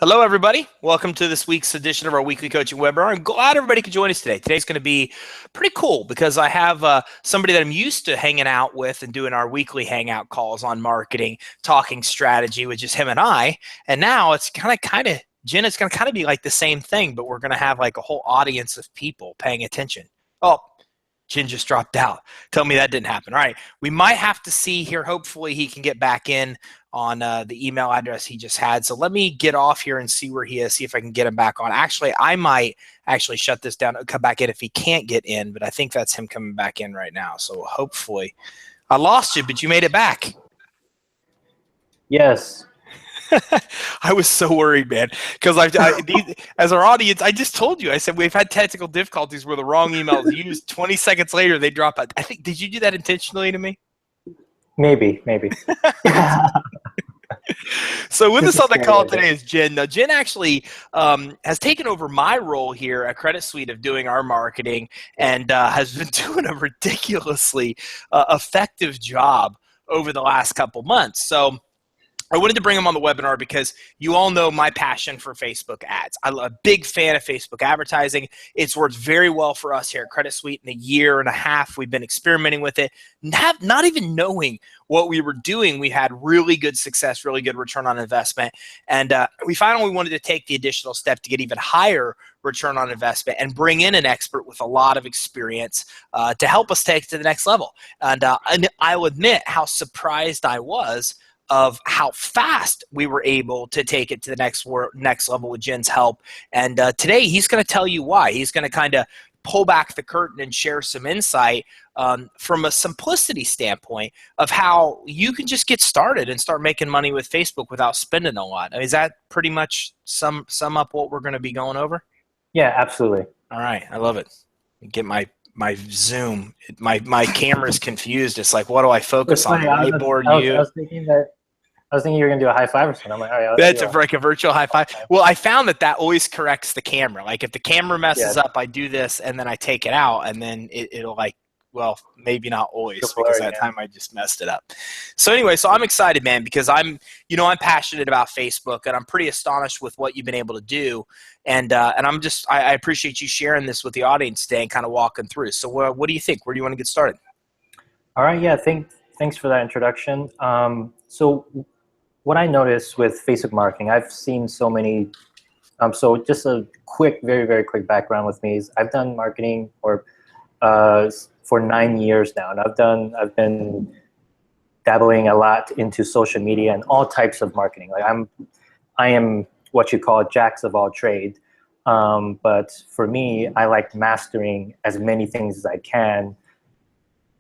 Hello, everybody. Welcome to this week's edition of our weekly coaching webinar. I'm glad everybody could join us today. Today's going to be pretty cool because I have somebody that I'm used to hanging out with and doing our weekly hangout calls on marketing, talking strategy with just him and I. And now it's Jen, it's going to kind of be like the same thing, but we're going to have like a whole audience of people paying attention. Oh, Jin just dropped out. Tell me that didn't happen. All right. We might have to see here. Hopefully he can get back in on the email address he just had. So let me get off here and see where he is, see if I can get him back on. Actually, I might actually shut this down and come back in if he can't get in, but I think that's him coming back in right now. So hopefully I lost you, but you made it back. Yes. I was so worried, man, because as our audience, I just told you, I said, we've had technical difficulties where the wrong email is used. 20 seconds later, they drop out. I think, did you do that intentionally to me? Maybe. So with us on the call today is Jen. Now, Jen actually has taken over my role here at Credit Suite of doing our marketing and has been doing a ridiculously effective job over the last couple months. So I wanted to bring him on the webinar because you all know my passion for Facebook ads. I'm a big fan of Facebook advertising. It's worked very well for us here at Credit Suite. In a year and a half, we've been experimenting with it. Not even knowing what we were doing, we had really good success, really good return on investment. And we finally wanted to take the additional step to get even higher return on investment and bring in an expert with a lot of experience to help us take it to the next level. And I'll admit how surprised I was of how fast we were able to take it to the next level with Jen's help. And today he's going to tell you why. He's going to kind of pull back the curtain and share some insight from a simplicity standpoint of how you can just get started and start making money with Facebook without spending a lot. I mean, is that pretty much sum up what we're going to be going over? Yeah, absolutely. All right. I love it. Get my Zoom. My camera's confused. It's like, what do I focus on? The whiteboard? I was thinking you were going to do a high five or something. I'm like, all right. That's like a virtual high five. Well, I found that always corrects the camera. Like if the camera messes up, I do this and then I take it out and then it'll like, well, maybe not always because that time I just messed it up. So anyway, so I'm excited, man, because I'm passionate about Facebook and I'm pretty astonished with what you've been able to do. And I appreciate you sharing this with the audience today and kind of walking through. So what do you think? Where do you want to get started? All right. Yeah. Thanks for that introduction. So what I noticed with Facebook marketing, I've seen so many. So just a quick, very, very quick background with me is I've done marketing for 9 years now, and I've been dabbling a lot into social media and all types of marketing. Like I am what you call jacks of all trade, but for me, I like mastering as many things as I can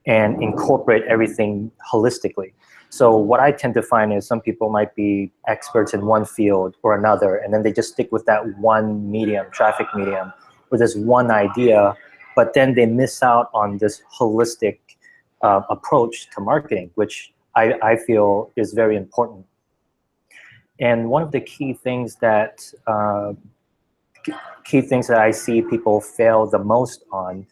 and incorporate everything holistically. So what I tend to find is some people might be experts in one field or another, and then they just stick with that one medium, traffic medium, or this one idea, but then they miss out on this holistic approach to marketing, which I feel is very important. And one of the key things that I see people fail the most on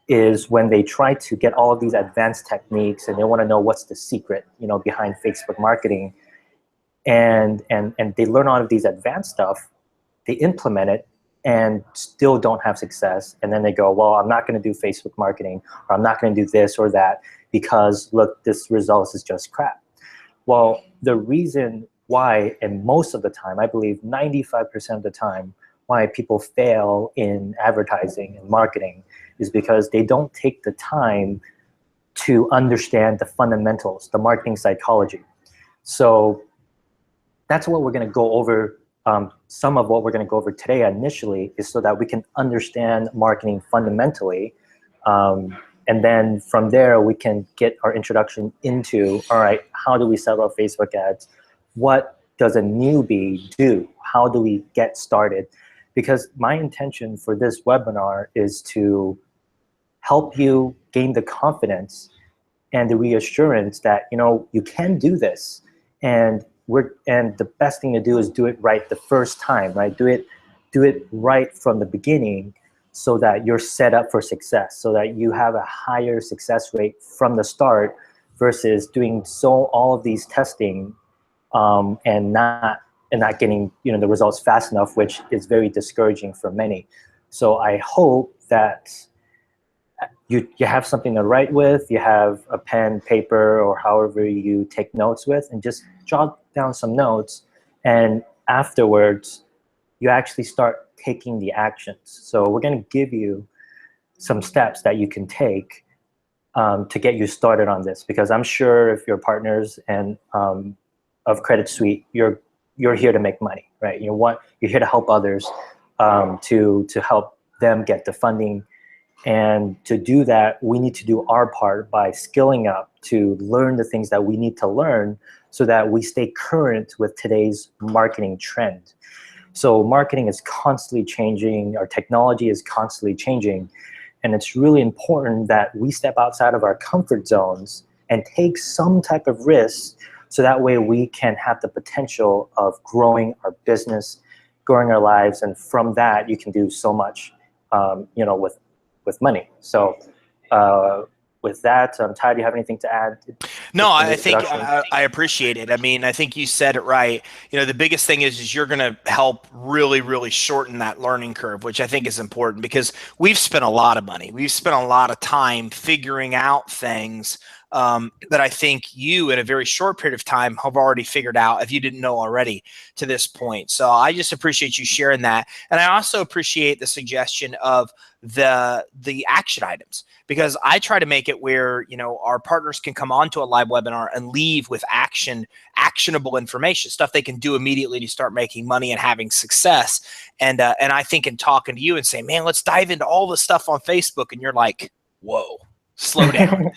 is when they try to get all of these advanced techniques and they want to know what's the secret, behind Facebook marketing, and they learn all of these advanced stuff, they implement it and still don't have success, and then they go, well, I'm not going to do Facebook marketing, or I'm not going to do this or that because look, this results is just crap. Well, the reason why, and most of the time, I believe 95% of the time, why people fail in advertising and marketing is because they don't take the time to understand the fundamentals, the marketing psychology. So that's what we're going to go over. Some of what we're going to go over today initially is so that we can understand marketing fundamentally. And then from there, we can get our introduction into, all right, how do we set up Facebook ads? What does a newbie do? How do we get started? Because my intention for this webinar is to help you gain the confidence and the reassurance that you can do this, and the best thing to do is do it right the first time, right? Do it right from the beginning, so that you're set up for success, so that you have a higher success rate from the start versus doing all of these testing and not and not getting the results fast enough, which is very discouraging for many. So I hope that you have something to write with, you have a pen, paper, or however you take notes with, and just jot down some notes, and afterwards you actually start taking the actions. So we're going to give you some steps that you can take to get you started on this, because I'm sure if you're partners and of Credit Suite, you're here to make money, right? You're here to help others, to help them get the funding. And to do that, we need to do our part by skilling up to learn the things that we need to learn so that we stay current with today's marketing trend. So marketing is constantly changing, our technology is constantly changing, and it's really important that we step outside of our comfort zones and take some type of risk, so that way we can have the potential of growing our business, growing our lives, and from that you can do so much, with money. So with that, Ty, do you have anything to add? No, I think I appreciate it. I mean, I think you said it right. The biggest thing is you're going to help really, really shorten that learning curve, which I think is important, because we've spent a lot of money. We've spent a lot of time figuring out things that I think you, in a very short period of time, have already figured out, if you didn't know already to this point. So I just appreciate you sharing that. And I also appreciate the suggestion of the action items, because I try to make it where our partners can come onto a live webinar and leave with actionable information, stuff they can do immediately to start making money and having success. And I think in talking to you and saying, man, let's dive into all the stuff on Facebook, and you're like, whoa, slow down.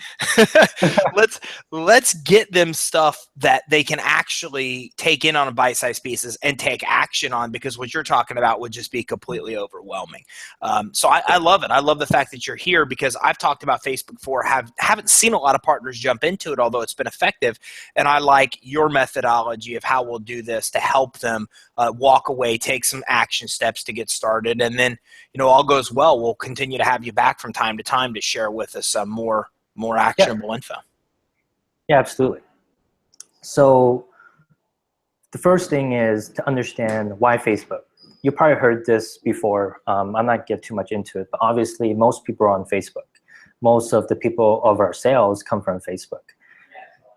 Let's get them stuff that they can actually take in on bite-sized pieces and take action on, because what you're talking about would just be completely overwhelming. So I love it. I love the fact that you're here, because I've talked about Facebook before, haven't seen a lot of partners jump into it, although it's been effective. And I like your methodology of how we'll do this to help them walk away, take some action steps to get started. And then, all goes well, we'll continue to have you back from time to time to share with us more actionable info. Yeah, absolutely. So the first thing is to understand why Facebook. You probably heard this before. I'm not going to get too much into it, but obviously most people are on Facebook. Most of the people of our sales come from Facebook.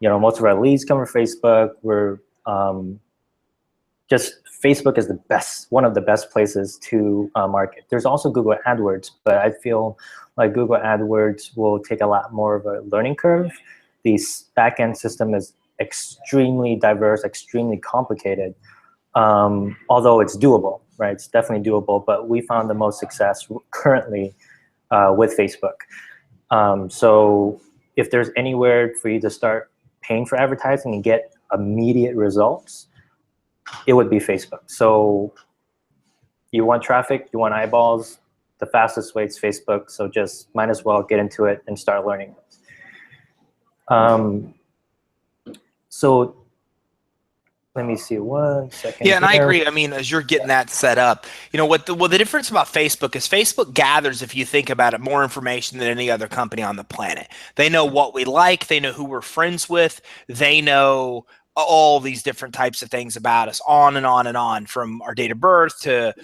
Most of our leads come from Facebook. We're just Facebook is one of the best places to market. There's also Google AdWords, but I feel like Google AdWords will take a lot more of a learning curve. The backend system is extremely diverse, extremely complicated, although it's doable, right? It's definitely doable, but we found the most success currently with Facebook. So if there's anywhere for you to start paying for advertising and get immediate results, it would be Facebook. So you want traffic, you want eyeballs, the fastest way is Facebook. So just might as well get into it and start learning. So let me see 1 second. Yeah, and I agree. I mean, as you're getting that set up, what the difference about Facebook is Facebook gathers, if you think about it, more information than any other company on the planet. They know what we like. They know who we're friends with. They know all these different types of things about us, on and on and on, from our date of birth to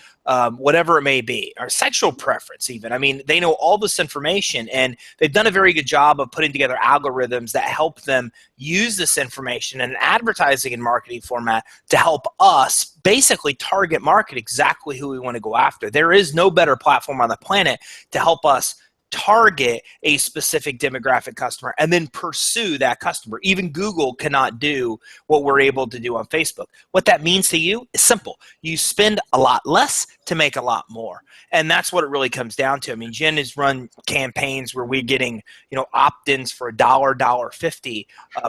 whatever it may be, our sexual preference even. I mean, they know all this information, and they've done a very good job of putting together algorithms that help them use this information in an advertising and marketing format to help us basically target market exactly who we want to go after. There is no better platform on the planet to help us target a specific demographic customer and then pursue that customer. Even Google cannot do what we're able to do on Facebook. What that means to you is simple. You spend a lot less to make a lot more. And that's what it really comes down to. I mean, Jen has run campaigns where we're getting, opt-ins for $1, $1.50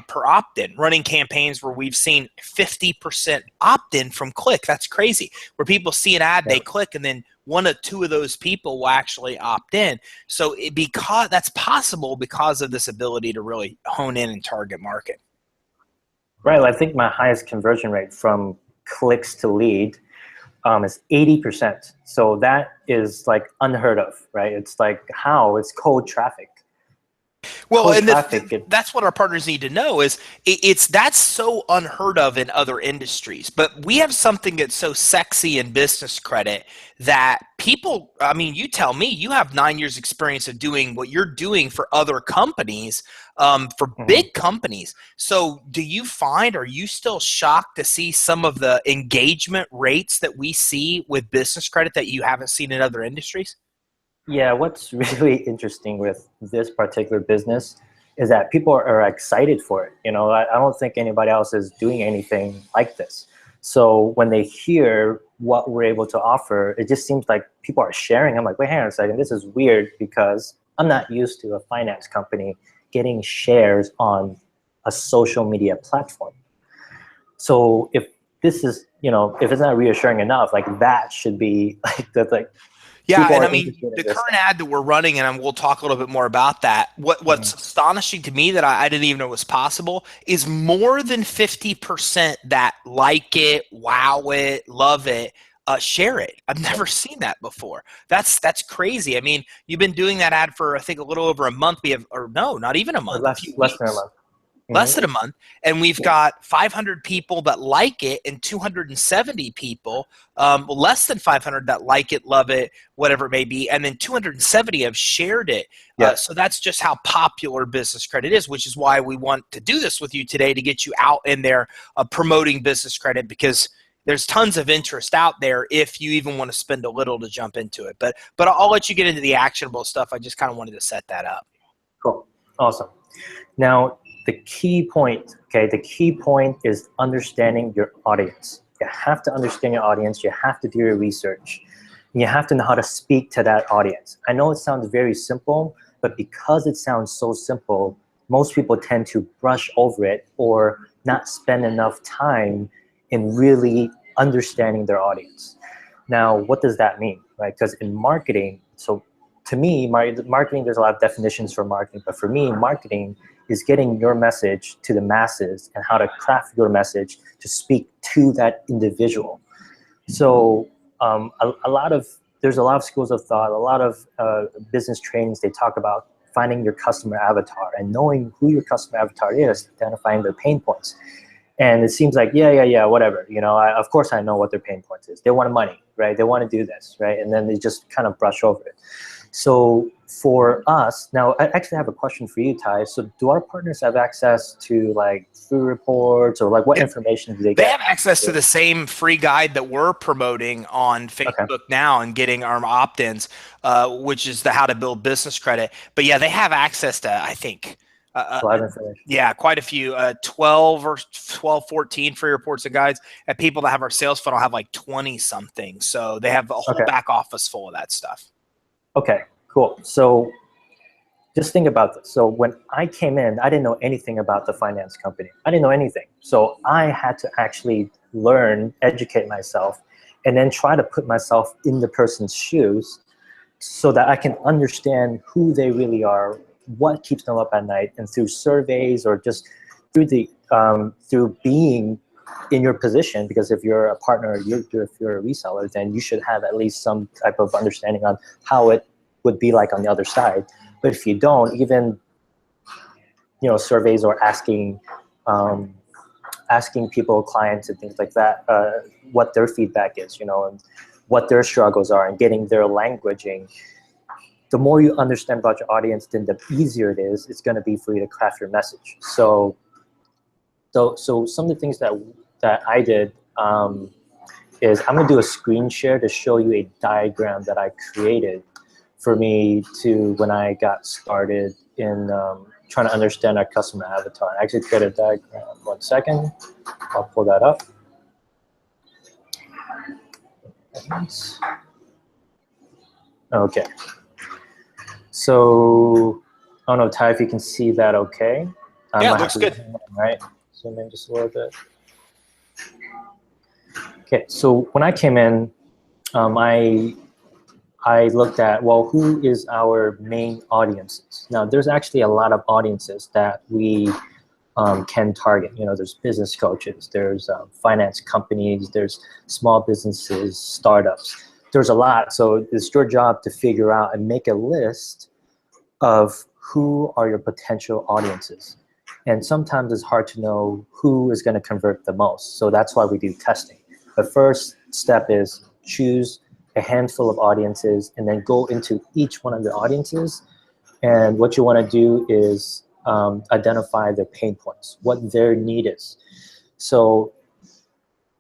per opt-in, running campaigns where we've seen 50% opt-in from click. That's crazy. Where people see an ad, they click, and then one or two of those people will actually opt in. So because that's possible because of this ability to really hone in and target market. Right. I think my highest conversion rate from clicks to lead is 80%. So that is like unheard of, right? It's like, how? It's cold traffic. Well, cold and traffic. that's what our partners need to know is that's so unheard of in other industries. But we have something that's so sexy in business credit that people, I mean, you tell me, you have 9 years experience of doing what you're doing for other companies, for Mhm. big companies. So do you find, are you still shocked to see some of the engagement rates that we see with business credit that you haven't seen in other industries? Yeah, what's really interesting with this particular business is that people are excited for it. I don't think anybody else is doing anything like this. So when they hear what we're able to offer, it just seems like people are sharing. I'm like, wait, hang on a second, this is weird because I'm not used to a finance company getting shares on a social media platform. So if this is, if it's not reassuring enough, like that should be like that, like Yeah, people and are I mean, interested in the this current stuff. ad that we're running, and we'll talk a little bit more about that. What's Mhm. astonishing to me that I didn't even know was possible is more than 50% that like it, wow it, love it, share it. I've Yeah. never seen that before. That's crazy. I mean, you've been doing that ad for I think a little over a month. We have, or no, not even a Or month, a few less than a weeks. month. Less Hmm. than a month, and we've got 500 people that like it and 270 people, less than 500 that like it, love it, whatever it may be, and then 270 have shared it. Yeah. So that's just how popular business credit is, which is why we want to do this with you today to get you out in there promoting business credit, because there's tons of interest out there if you even want to spend a little to jump into it. But I'll let you get into the actionable stuff. I just kind of wanted to set that up. Cool. Awesome. Now, the key point is understanding your audience. You have to understand your audience. You have to do your research. And you have to know how to speak to that audience. I know it sounds very simple, but because it sounds so simple, most people tend to brush over it or not spend enough time in really understanding their audience. Now, what does that mean, right? Because in marketing, so to me, marketing, there's a lot of definitions for marketing, but for me, marketing is getting your message to the masses and how to craft your message to speak to that individual. So there's a lot of schools of thought, a lot of business trainings. They talk about finding your customer avatar and knowing who your customer avatar is, identifying their pain points. And it seems like, yeah, whatever. Of course I know what their pain points is. They want money, right? They want to do this, right? And then they just kind of brush over it. So for us, now I actually have a question for you, Ty. So do our partners have access to like free reports or like what information do they They get? have access to the same free guide that we're promoting on Okay. Facebook now and getting our opt-ins, which is the how to build business credit. But yeah, they have access to, I think, A lot of information. yeah, quite a few, 12 or 12, 14 free reports and guides. And people that have our sales funnel have like 20 something. So they have a whole Okay. back office full of that stuff. Okay, cool. So just think about this. So when I came in, I didn't know anything about the finance company. I didn't know anything. So I had to actually learn, educate myself, and then try to put myself in the person's shoes so that I can understand who they really are, what keeps them up at night, and through surveys or just through being in your position. Because if you're a partner, if you're a reseller, then you should have at least some type of understanding on how it would be like on the other side. But if you don't, even surveys or asking people, clients, and things like that, what their feedback is, and what their struggles are, and getting their languaging. The more you understand about your audience, then the easier it is. It's going to be for you to craft your message. So some of the things that I did is I'm going to do a screen share to show you a diagram that I created for me to when I got started in trying to understand our customer avatar. I actually created a diagram. 1 second. I'll pull that up. Okay. So I don't know, Ty, if you can see that okay. I Yeah, it might have looks to, good. right? Zoom in just a little bit. Okay, so when I came in, I looked at, well, who is our main audiences? Now, there's actually a lot of audiences that we can target. There's business coaches, there's finance companies, there's small businesses, startups. There's a lot. So it's your job to figure out and make a list of who are your potential audiences. And sometimes it's hard to know who is going to convert the most. So that's why we do testing. The first step is choose a handful of audiences and then go into each one of the audiences. And what you want to do is identify their pain points, what their need is. So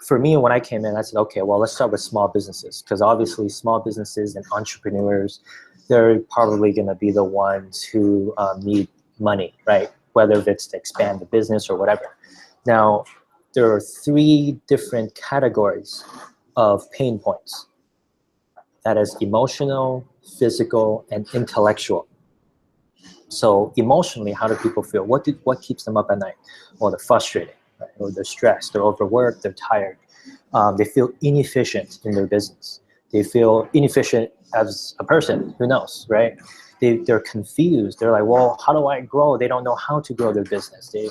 for me, when I came in, I said, okay, well, let's start with small businesses, because obviously small businesses and entrepreneurs, they're probably going to be the ones who need money, right? Whether it's to expand the business or whatever. Now, there are 3 different categories of pain points. That is emotional, physical, and intellectual. So emotionally, how do people feel? What keeps them up at night? Well, they're frustrated, right? Or they're stressed, they're overworked, they're tired. They feel inefficient in their business. They feel inefficient as a person, who knows, right? They're confused. They're like, well, how do I grow? They don't know how to grow their business. They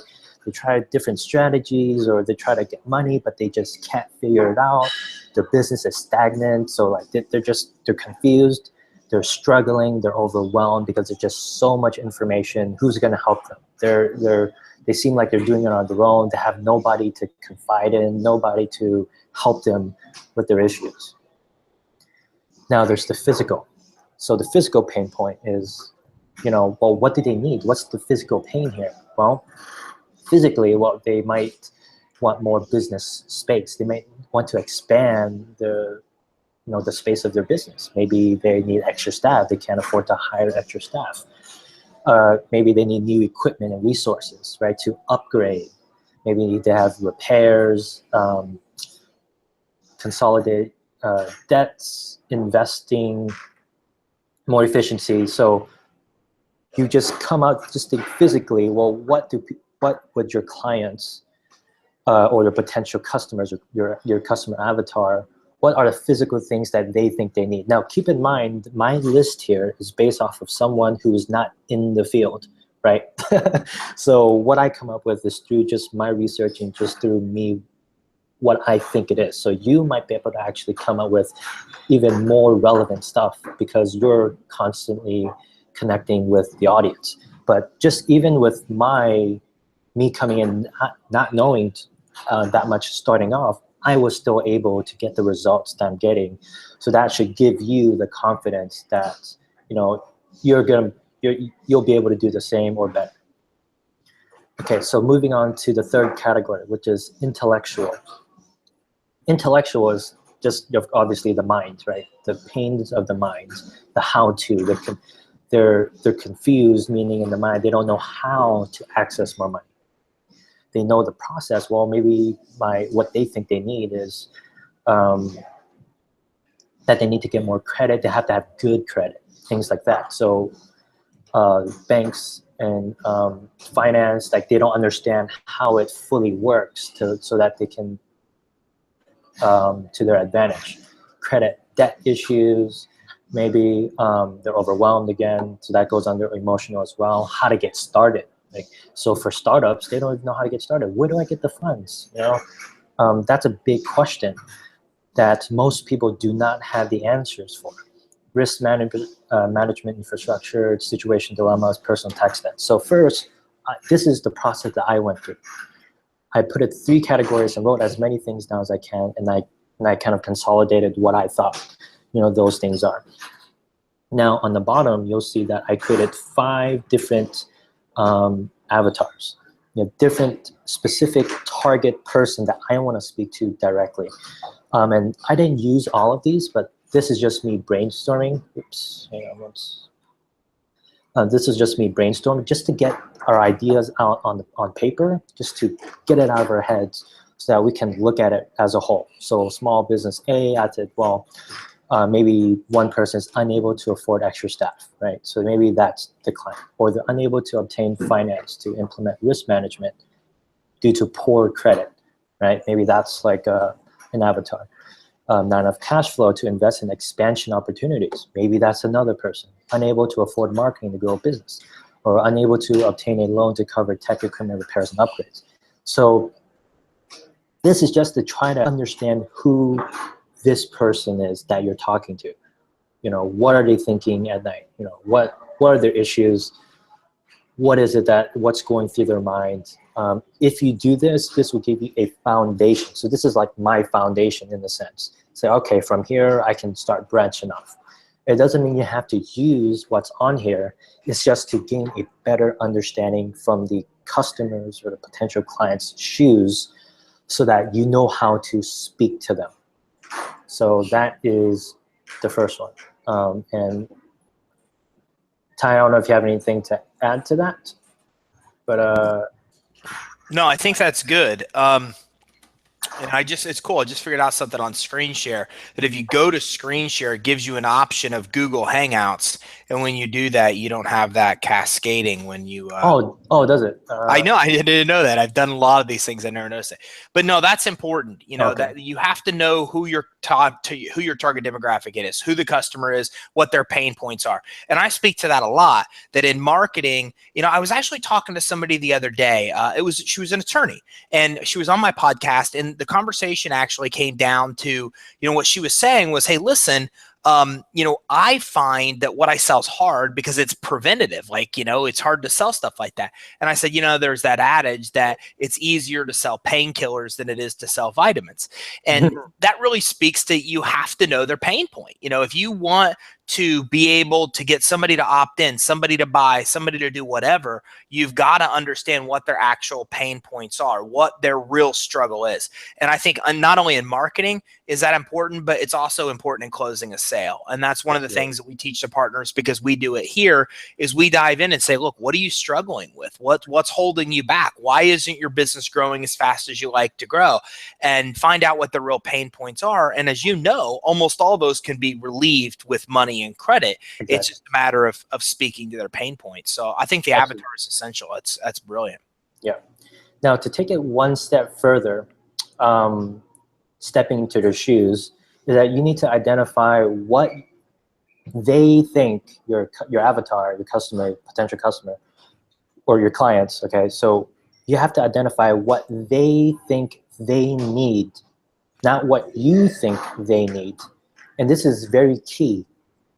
try different strategies, or they try to get money, but they just can't figure it out. Their business is stagnant. So like they're confused. They're struggling. They're overwhelmed because there's just so much information. Who's going to help them? They seem like they're doing it on their own. They have nobody to confide in, nobody to help them with their issues. Now there's the physical. So the physical pain point is, well, what do they need? What's the physical pain here? Well, physically, well, they might want more business space. They might want to expand the space of their business. Maybe they need extra staff. They can't afford to hire extra staff. Maybe they need new equipment and resources, right, to upgrade. Maybe they need to have repairs, consolidate debts, investing, more efficiency. So you just come out just think physically, well, what would your clients or your potential customers, or your customer avatar, what are the physical things that they think they need? Now, keep in mind, my list here is based off of someone who is not in the field, right? So what I come up with is through just my research and just through me, what I think it is. So you might be able to actually come up with even more relevant stuff because you're constantly connecting with the audience. But just even with me coming in, not knowing that much starting off, I was still able to get the results that I'm getting. So that should give you the confidence that you'll be able to do the same or better. Okay, so moving on to the third category, which is intellectual. Intellectual is just obviously the mind, right? The pains of the mind, the how-to. They're confused, meaning in the mind they don't know how to access more money. They know the process. Well, maybe what they think they need is that they need to get more credit. They have to have good credit, things like that. So banks and finance, like they don't understand how it fully works so that they can, to their advantage. Credit, debt issues, maybe they're overwhelmed again. So that goes under emotional as well. How to get started. So for startups, they don't even know how to get started. Where do I get the funds? That's a big question that most people do not have the answers for. Risk management infrastructure, situation dilemmas, personal tax debt. So first, this is the process that I went through. I put it 3 categories and wrote as many things down as I can, and I kind of consolidated what I thought those things are. Now on the bottom, you'll see that I created 5 different avatars, different specific target person that I want to speak to directly. And I didn't use all of these, but this is just me brainstorming. Oops, hang on once. This is just me brainstorming just to get our ideas out on paper, just to get it out of our heads so that we can look at it as a whole. So small business A, I said, well, maybe one person is unable to afford extra staff, right? So maybe that's the client. Or they're unable to obtain finance to implement risk management due to poor credit, right? Maybe that's like an avatar. Not enough cash flow to invest in expansion opportunities. Maybe that's another person. Unable to afford marketing to grow a business, or unable to obtain a loan to cover tech equipment repairs and upgrades. So this is just to try to understand who this person is that you're talking to. What are they thinking at night? What are their issues? what is it what's going through their mind. If you do this, this will give you a foundation. So this is like my foundation in a sense. Say, okay, from here I can start branching off. It doesn't mean you have to use what's on here. It's just to gain a better understanding from the customers or the potential clients' shoes so that you know how to speak to them. So that is the first one. And Ty, I don't know if you have anything to add to that, but No, I think that's good. And it's cool. I just figured out something on screen share that if you go to screen share, it gives you an option of Google Hangouts. And when you do that, you don't have that cascading when you, does it? I know. I didn't know that. I've done a lot of these things. I never noticed it. But no, that's important. You know, Okay. that you have to know who your who your target demographic is, who the customer is, what their pain points are. And I speak to that a lot, that in marketing, you know, I was actually talking to somebody the other day. She was an attorney and she was on my podcast, and the conversation actually came down to, you know, what she was saying was, hey, listen, you know, I find that what I sell is hard because it's preventative. Like, you know, it's hard to sell stuff like that. And I said, you know, there's that adage that it's easier to sell painkillers than it is to sell vitamins. And that really speaks to, you have to know their pain point. You know, if you want to be able to get somebody to opt in, somebody to buy, somebody to do whatever, you've got to understand what their actual pain points are, what their real struggle is. And I think not only in marketing is that important, but it's also important in closing a sale. And that's one of the things that we teach the partners, because we do it here, is we dive in and say, look, what are you struggling with? What's holding you back? Why isn't your business growing as fast as you like to grow? And find out what the real pain points are. And as you know, almost all those can be relieved with money and credit. Exactly. It's just a matter of speaking to their pain points. So I think the avatar is essential. That's brilliant. Yeah. Now, to take it one step further, stepping into their shoes, is that you need to identify what they think your avatar, your customer, potential customer, or your clients. Okay, so you have to identify what they think they need, not what you think they need. And this is very key.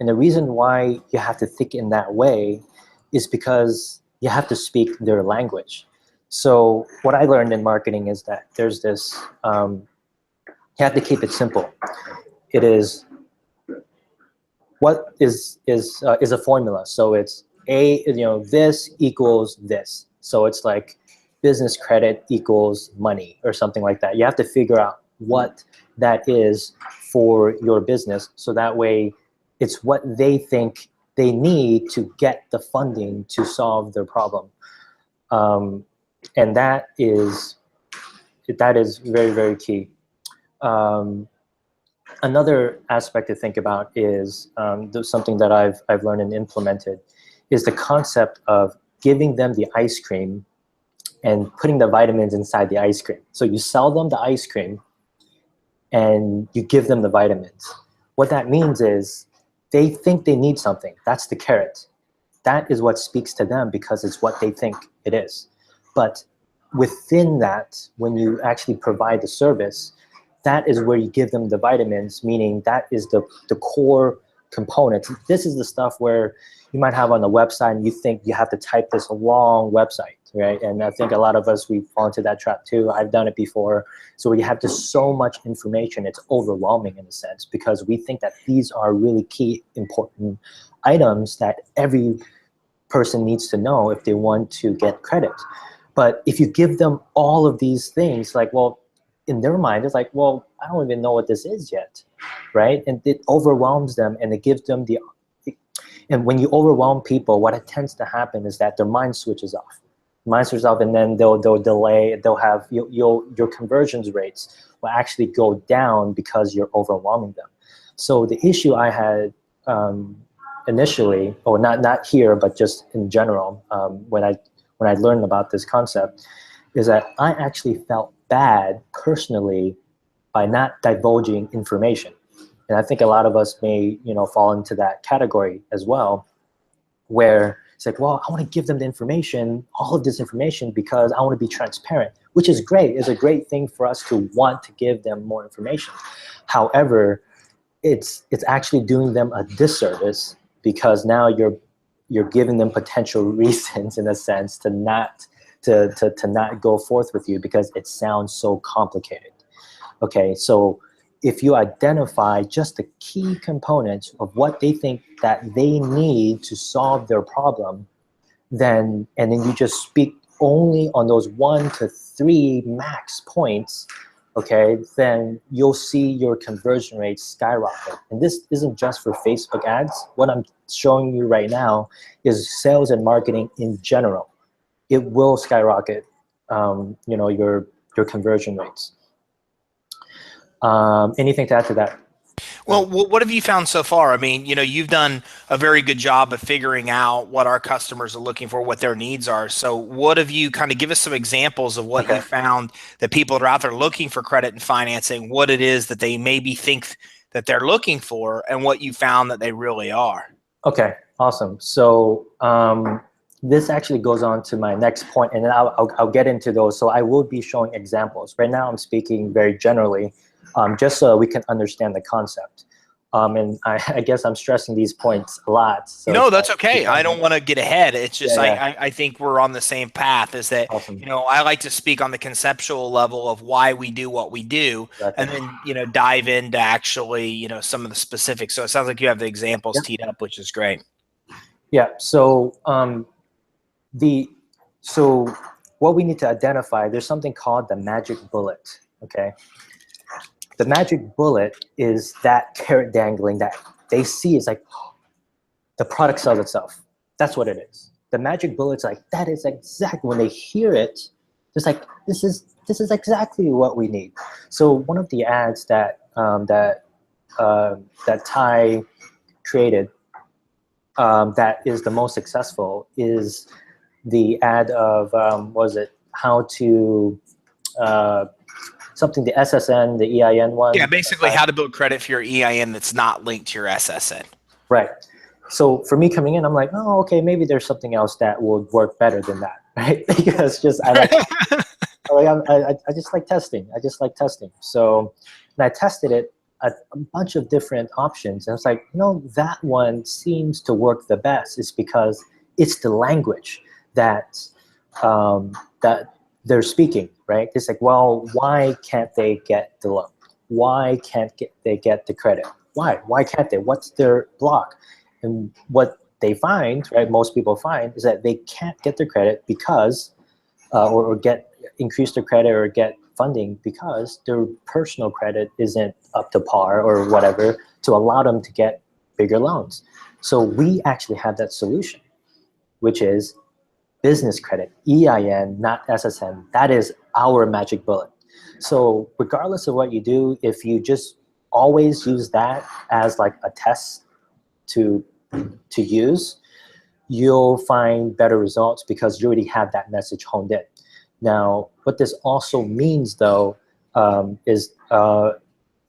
And the reason why you have to think in that way is because you have to speak their language. So what I learned in marketing is that there's this, you have to keep it simple. It is, what is a formula. So it's this equals this. So it's like business credit equals money or something like that. You have to figure out what that is for your business. So that way it's what they think they need to get the funding to solve their problem. And that is very, very key. Another aspect to think about is something that I've learned and implemented is the concept of giving them the ice cream and putting the vitamins inside the ice cream. So you sell them the ice cream and you give them the vitamins. What that means is they think they need something. That's the carrot. That is what speaks to them because it's what they think it is. But within that, when you actually provide the service, that is where you give them the vitamins, meaning that is the core component. This is the stuff where you might have on the website and you think you have to type this long website, right? And I think a lot of us, we fall into that trap too. I've done it before. So you have just so much information, it's overwhelming in a sense because we think that these are really key, important items that every person needs to know if they want to get credit. But if you give them all of these things, like, well, in their mind, it's like, well, I don't even know what this is yet, right? And it overwhelms them and it gives them and when you overwhelm people, what it tends to happen is that their mind switches off. And then they'll delay, they'll have, your conversions rates will actually go down because you're overwhelming them. So the issue I had initially, or not here, but just in general, when I learned about this concept, is that I actually felt bad personally by not divulging information. And I think a lot of us may, fall into that category as well, where it's like, well, I want to give them the information, all of this information, because I want to be transparent, which is great. It's a great thing for us to want to give them more information. However, it's actually doing them a disservice because now you're you're giving them potential reasons in a sense to not to not go forth with you because it sounds so complicated. Okay, so if you identify just the key components of what they think that they need to solve their problem, then you just speak only on those 1 to 3 max points, okay, then you'll see your conversion rates skyrocket. And this isn't just for Facebook ads. What I'm showing you right now is sales and marketing in general. It will skyrocket, your conversion rates. Anything to add to that? Well, what have you found so far? I mean, you've done a very good job of figuring out what our customers are looking for, what their needs are. So what have you kind of give us some examples of what you found that people that are out there looking for credit and financing, what it is that they maybe think that they're looking for and what you found that they really are? Okay, awesome. So this actually goes on to my next point, and then I'll get into those. So I will be showing examples. Right now I'm speaking very generally, just so we can understand the concept. And I guess I'm stressing these points a lot. So no, that's okay. I don't want to get ahead. It's just I think we're on the same path. Is that awesome. I like to speak on the conceptual level of why we do what we do, and then dive into actually some of the specifics. So it sounds like you have the examples teed up, which is great. Yeah. So so what we need to identify, there's something called the magic bullet. Okay. The magic bullet is that carrot dangling that they see is like, oh, the product sells itself. That's what it is. The magic bullet's like, that is exactly, when they hear it, it's like, this is exactly what we need. So one of the ads that Ty created that is the most successful is the ad of, how to, something, the SSN, the EIN one. Yeah, basically how to build credit for your EIN that's not linked to your SSN. Right. So for me coming in, I'm like, oh, okay, maybe there's something else that would work better than that, right? Because I just like testing. I just like testing. So, and I tested it at a bunch of different options, and it's like, that one seems to work the best. It's because it's the language that that they're speaking, right? It's like, well, why can't they get the loan? Why can't they get the credit? Why? Why can't they? What's their block? And what they find, right, most people find, is that they can't get their credit because, or increase their credit or get funding because their personal credit isn't up to par or whatever to allow them to get bigger loans. So we actually have that solution, which is business credit, EIN, not SSN. That is our magic bullet. So regardless of what you do, if you just always use that as like a test to use, you'll find better results because you already have that message honed in. Now, what this also means, though, is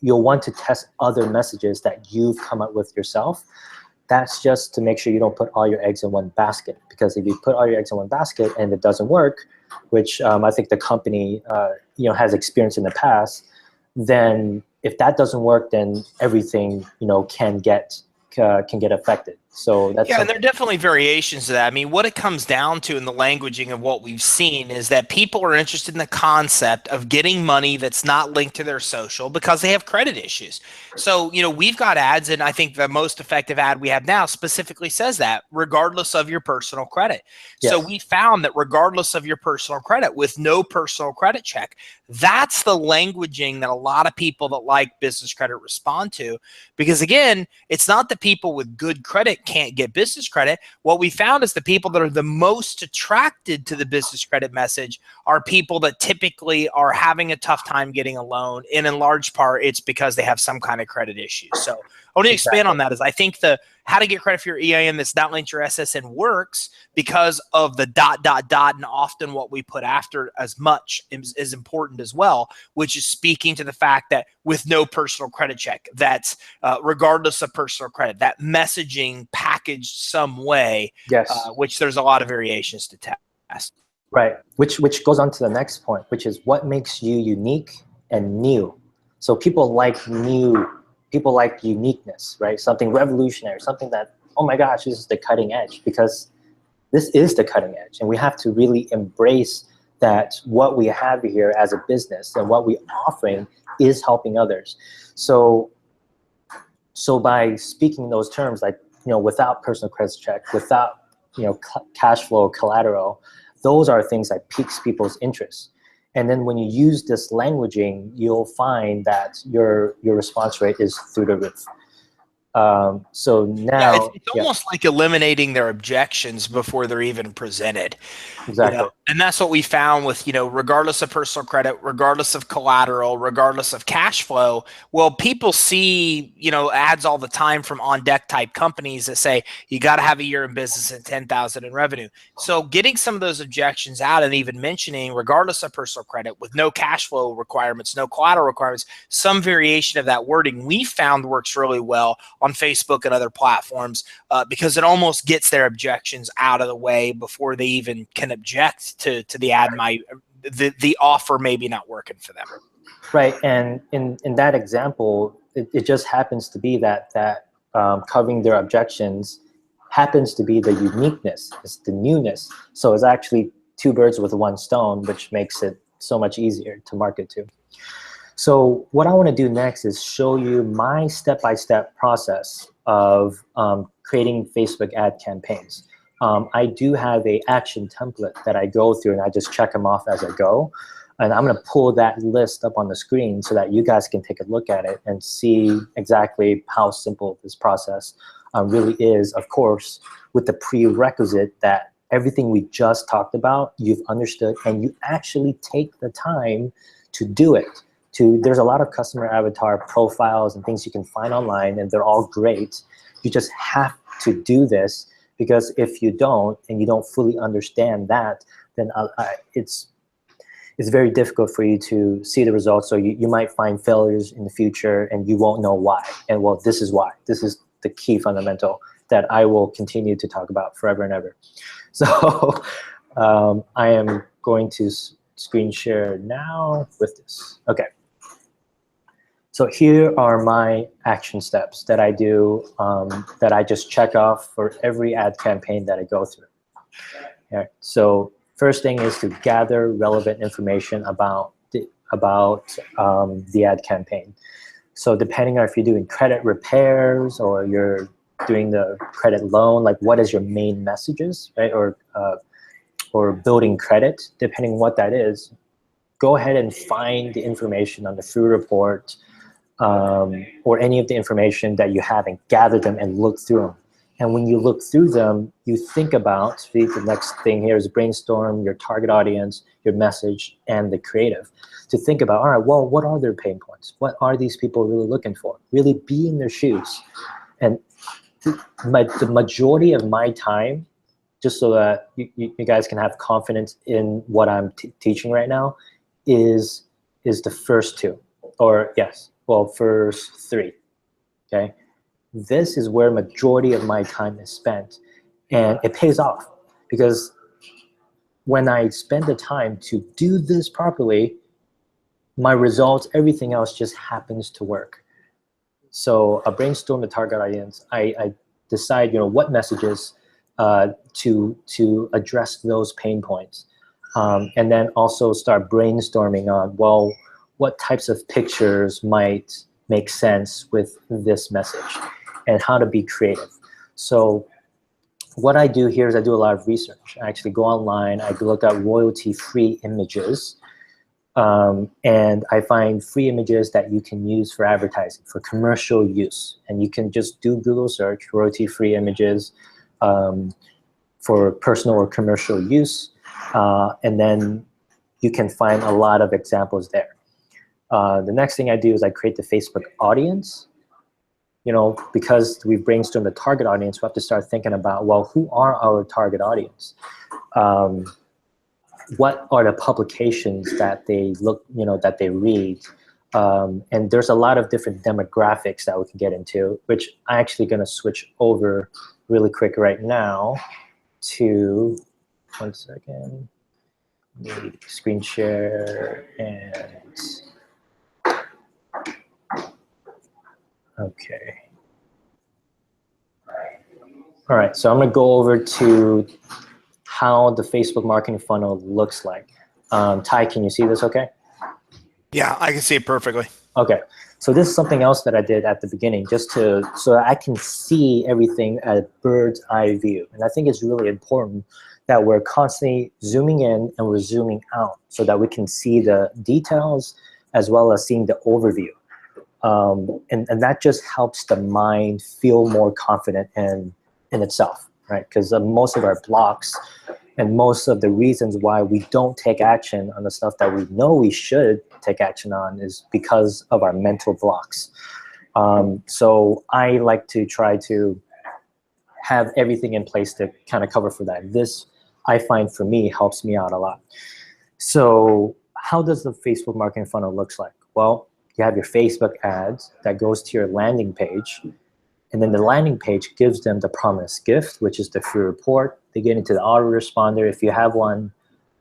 you'll want to test other messages that you've come up with yourself. That's just to make sure you don't put all your eggs in one basket. Because if you put all your eggs in one basket and it doesn't work, which I think the company has experienced in the past, then if that doesn't work, then everything can get affected. So that's and there are definitely variations to that. I mean, what it comes down to in the languaging of what we've seen is that people are interested in the concept of getting money that's not linked to their social because they have credit issues. So, we've got ads, and I think the most effective ad we have now specifically says that, regardless of your personal credit. Yes. So we found that regardless of your personal credit, with no personal credit check, that's the languaging that a lot of people that like business credit respond to. Because again, it's not that people with good credit can't get business credit. What we found is the people that are the most attracted to the business credit message are people that typically are having a tough time getting a loan. And in large part, it's because they have some kind of credit issue. So I want to expand on that. Is I think the how to get credit for your EIN that's not linked to your SSN works because of the ... and often what we put after as much is important as well, which is speaking to the fact that with no personal credit check, that's regardless of personal credit, that messaging packaged some way, yes, which there's a lot of variations to test. Right, which goes on to the next point, which is what makes you unique and new. So people like new. People like uniqueness, right? Something revolutionary, something that oh my gosh, this is the cutting edge, because this is the cutting edge. And we have to really embrace that what we have here as a business and what we're offering is helping others. So by speaking in those terms, like, without personal credit check, without, cash flow, collateral, those are things that piques people's interest. And then when you use this languaging, you'll find that your response rate is through the roof. So now, yeah, it's almost like eliminating their objections before they're even presented. Exactly. And that's what we found with, regardless of personal credit, regardless of collateral, regardless of cash flow. Well, people see, ads all the time from on deck type companies that say you got to have a year in business and 10,000 in revenue. So getting some of those objections out and even mentioning, regardless of personal credit, with no cash flow requirements, no collateral requirements, some variation of that wording we found works really well on Facebook and other platforms, because it almost gets their objections out of the way before they even can object to the ad, the offer maybe not working for them. Right, and in that example, it just happens to be that covering their objections happens to be the uniqueness, it's the newness. So it's actually two birds with one stone, which makes it so much easier to market to. So what I want to do next is show you my step-by-step process of creating Facebook ad campaigns. I do have an action template that I go through, and I just check them off as I go. And I'm going to pull that list up on the screen so that you guys can take a look at it and see exactly how simple this process really is, of course, with the prerequisite that everything we just talked about, you've understood, and you actually take the time to do it. There's a lot of customer avatar profiles and things you can find online, and they're all great. You just have to do this, because if you don't, and you don't fully understand that, then it's very difficult for you to see the results. So you might find failures in the future, and you won't know why. And well, this is why. This is the key fundamental that I will continue to talk about forever and ever. So I am going to screen share now with this. Okay. So here are my action steps that I do, that I just check off for every ad campaign that I go through. All right. So first thing is to gather relevant information about the ad campaign. So depending on if you're doing credit repairs or you're doing the credit loan, like what is your main messages, right? Or building credit, depending on what that is, go ahead and find the information on the free report, or any of the information that you have, and gather them and look through them. And when you look through them, you think about, the next thing here is brainstorm your target audience, your message, and the creative. To think about, all right, well, what are their pain points? What are these people really looking for? Really be in their shoes. And the majority of my time, just so that you guys can have confidence in what I'm teaching right now, is the first two, or yes, well, first three, okay? This is where majority of my time is spent, and it pays off, because when I spend the time to do this properly, my results, everything else just happens to work. So I brainstorm the target audience. I decide, what messages to address those pain points, and then also start brainstorming on, well, what types of pictures might make sense with this message, and how to be creative. So what I do here is I do a lot of research. I actually go online, I look at royalty-free images, and I find free images that you can use for advertising, for commercial use. And you can just do Google search, royalty-free images, for personal or commercial use, and then you can find a lot of examples there. The next thing I do is I create the Facebook audience. Because we've brainstormed the target audience, we have to start thinking about, well, who are our target audience? What are the publications that they look, that they read? And there's a lot of different demographics that we can get into, which I'm actually going to switch over really quick right now to, one second, screen share, and okay. All right, so I'm gonna go over to how the Facebook marketing funnel looks like. Ty, can you see this okay? Yeah, I can see it perfectly. Okay, so this is something else that I did at the beginning, just so that I can see everything at a bird's eye view. And I think it's really important that we're constantly zooming in and we're zooming out so that we can see the details as well as seeing the overview. And that just helps the mind feel more confident in itself, right? Because most of our blocks and most of the reasons why we don't take action on the stuff that we know we should take action on is because of our mental blocks. So I like to try to have everything in place to kind of cover for that. This, I find, for me, helps me out a lot. So how does the Facebook marketing funnel looks like? Well, you have your Facebook ads that goes to your landing page. And then the landing page gives them the promised gift, which is the free report. They get into the autoresponder if you have one.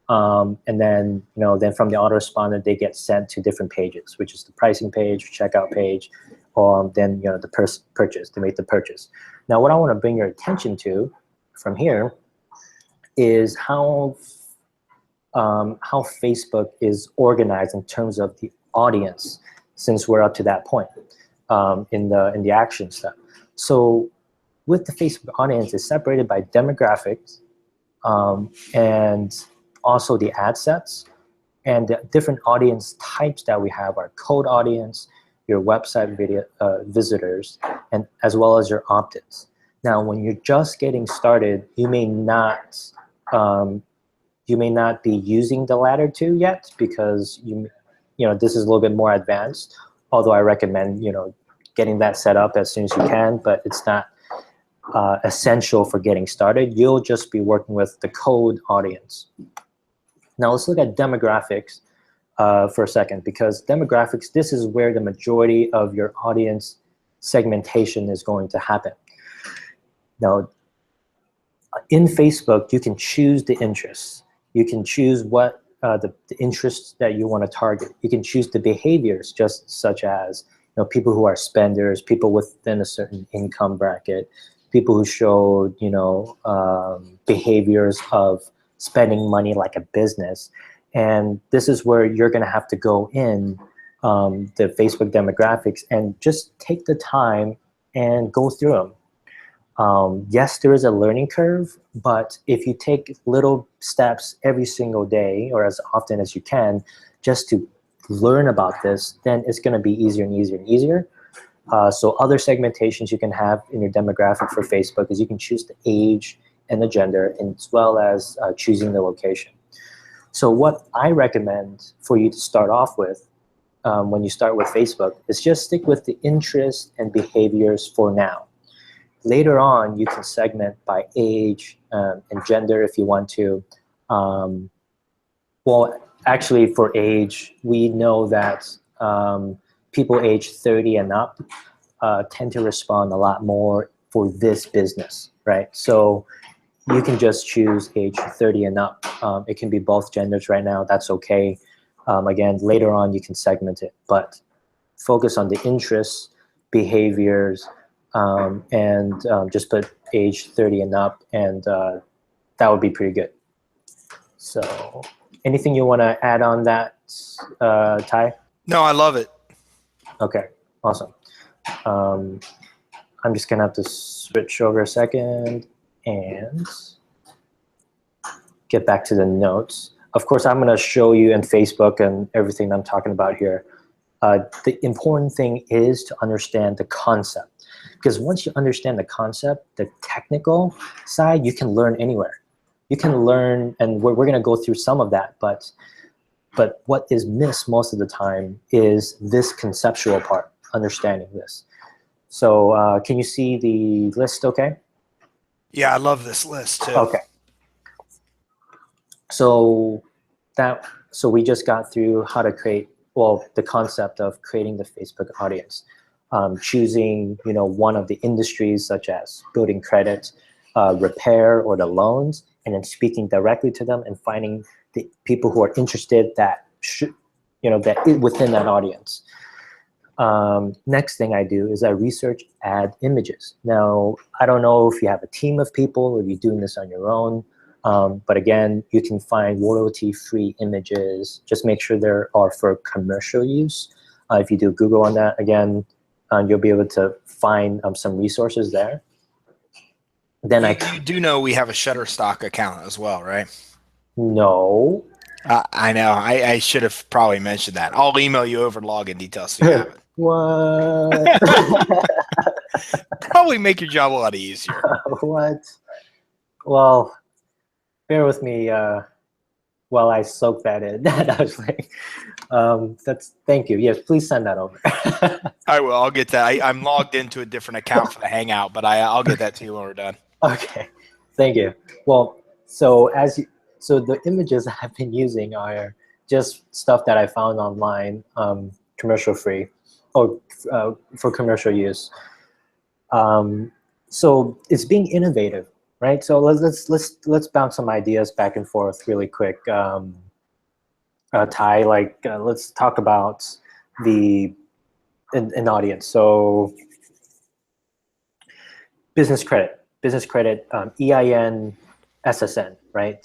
And then, then from the autoresponder, they get sent to different pages, which is the pricing page, checkout page, or then, the purchase, to make the purchase. Now, what I want to bring your attention to from here is how Facebook is organized in terms of the audience, since we're up to that point in the action step. So with the Facebook audience, it's separated by demographics and also the ad sets and the different audience types that we have are cold audience, your website visitors, and as well as your opt-ins. Now, when you're just getting started, you may not be using the latter two yet because this is a little bit more advanced. Although I recommend getting that set up as soon as you can, but it's not essential for getting started. You'll just be working with the cold audience. Now let's look at demographics for a second, because demographics, this is where the majority of your audience segmentation is going to happen. Now, in Facebook, you can choose the interests. You can choose what the interests that you want to target. You can choose the behaviors, just such as people who are spenders, people within a certain income bracket, people who showed behaviors of spending money like a business. And this is where you're going to have to go in the Facebook demographics and just take the time and go through them. Yes, there is a learning curve, but if you take little steps every single day or as often as you can just to learn about this, then it's going to be easier and easier and easier. So other segmentations you can have in your demographic for Facebook is you can choose the age and the gender, as well as choosing the location. So what I recommend for you to start off with when you start with Facebook is just stick with the interests and behaviors for now. Later on, you can segment by age and gender if you want to. Well, actually, for age, we know that people age 30 and up tend to respond a lot more for this business, right? So you can just choose age 30 and up. It can be both genders right now. That's okay. Again, later on, you can segment it, but focus on the interests, behaviors, and just put age 30 and up, and that would be pretty good. So anything you want to add on that, Ty? No, I love it. Okay, awesome. I'm just going to have to switch over a second and get back to the notes. Of course, I'm going to show you in Facebook and everything I'm talking about here. The important thing is to understand the concept. Because once you understand the concept, the technical side, you can learn anywhere. You can learn, and we're going to go through some of that, but what is missed most of the time is this conceptual part, understanding this. So can you see the list okay? Yeah, I love this list too. Okay. So we just got through how to create, well, the concept of creating the Facebook audience. Choosing one of the industries such as building credit, repair, or the loans, and then speaking directly to them and finding the people who are interested that should, that within that audience. Next thing I do is I research ad images. Now, I don't know if you have a team of people or you're doing this on your own, but again, you can find royalty-free images. Just make sure they are for commercial use. If you do Google on that, again, you'll be able to find some resources there. Then you do know we have a Shutterstock account as well, right? No. I know. I should have probably mentioned that. I'll email you over login details so you have it. What? Probably make your job a lot easier. What? Well, bear with me while I soak that in. I was like, thank you. Yes, please send that over. I will. I'll get that. I'm logged into a different account for the Hangout, but I'll get that to you when we're done. Okay, thank you. Well, so so the images I've been using are just stuff that I found online, commercial free, or for commercial use. So it's being innovative, right? So let's bounce some ideas back and forth really quick. Ty, let's talk about an audience. So business credit, EIN, SSN, right?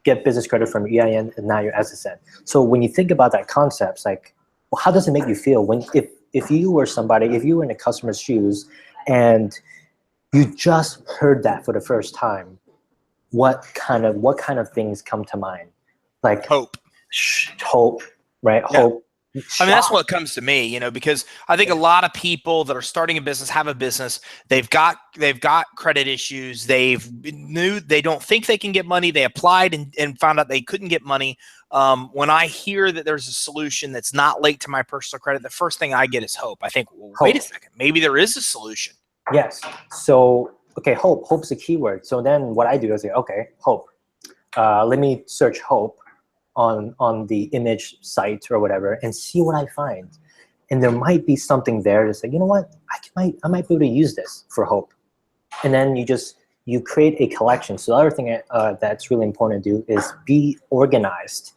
Get business credit from EIN and now your SSN. So when you think about that concept, it's like, well, how does it make you feel when if you were somebody, if you were in a customer's shoes and you just heard that for the first time, what kind of things come to mind? Like hope, right? Yeah. Hope. I mean, that's what comes to me, because I think a lot of people that are starting a business have a business. They've got credit issues. They don't think they can get money. They applied and found out they couldn't get money. When I hear that there's a solution that's not linked to my personal credit, the first thing I get is hope. I think, well, wait a second, maybe there is a solution. Yes. So, okay, hope. Hope's a keyword. So then what I do is say, okay, hope. Let me search hope on the image site or whatever and see what I find. And there might be something there to say, you know what, I might be able to use this for hope. And then you create a collection. So the other thing that's really important to do is be organized.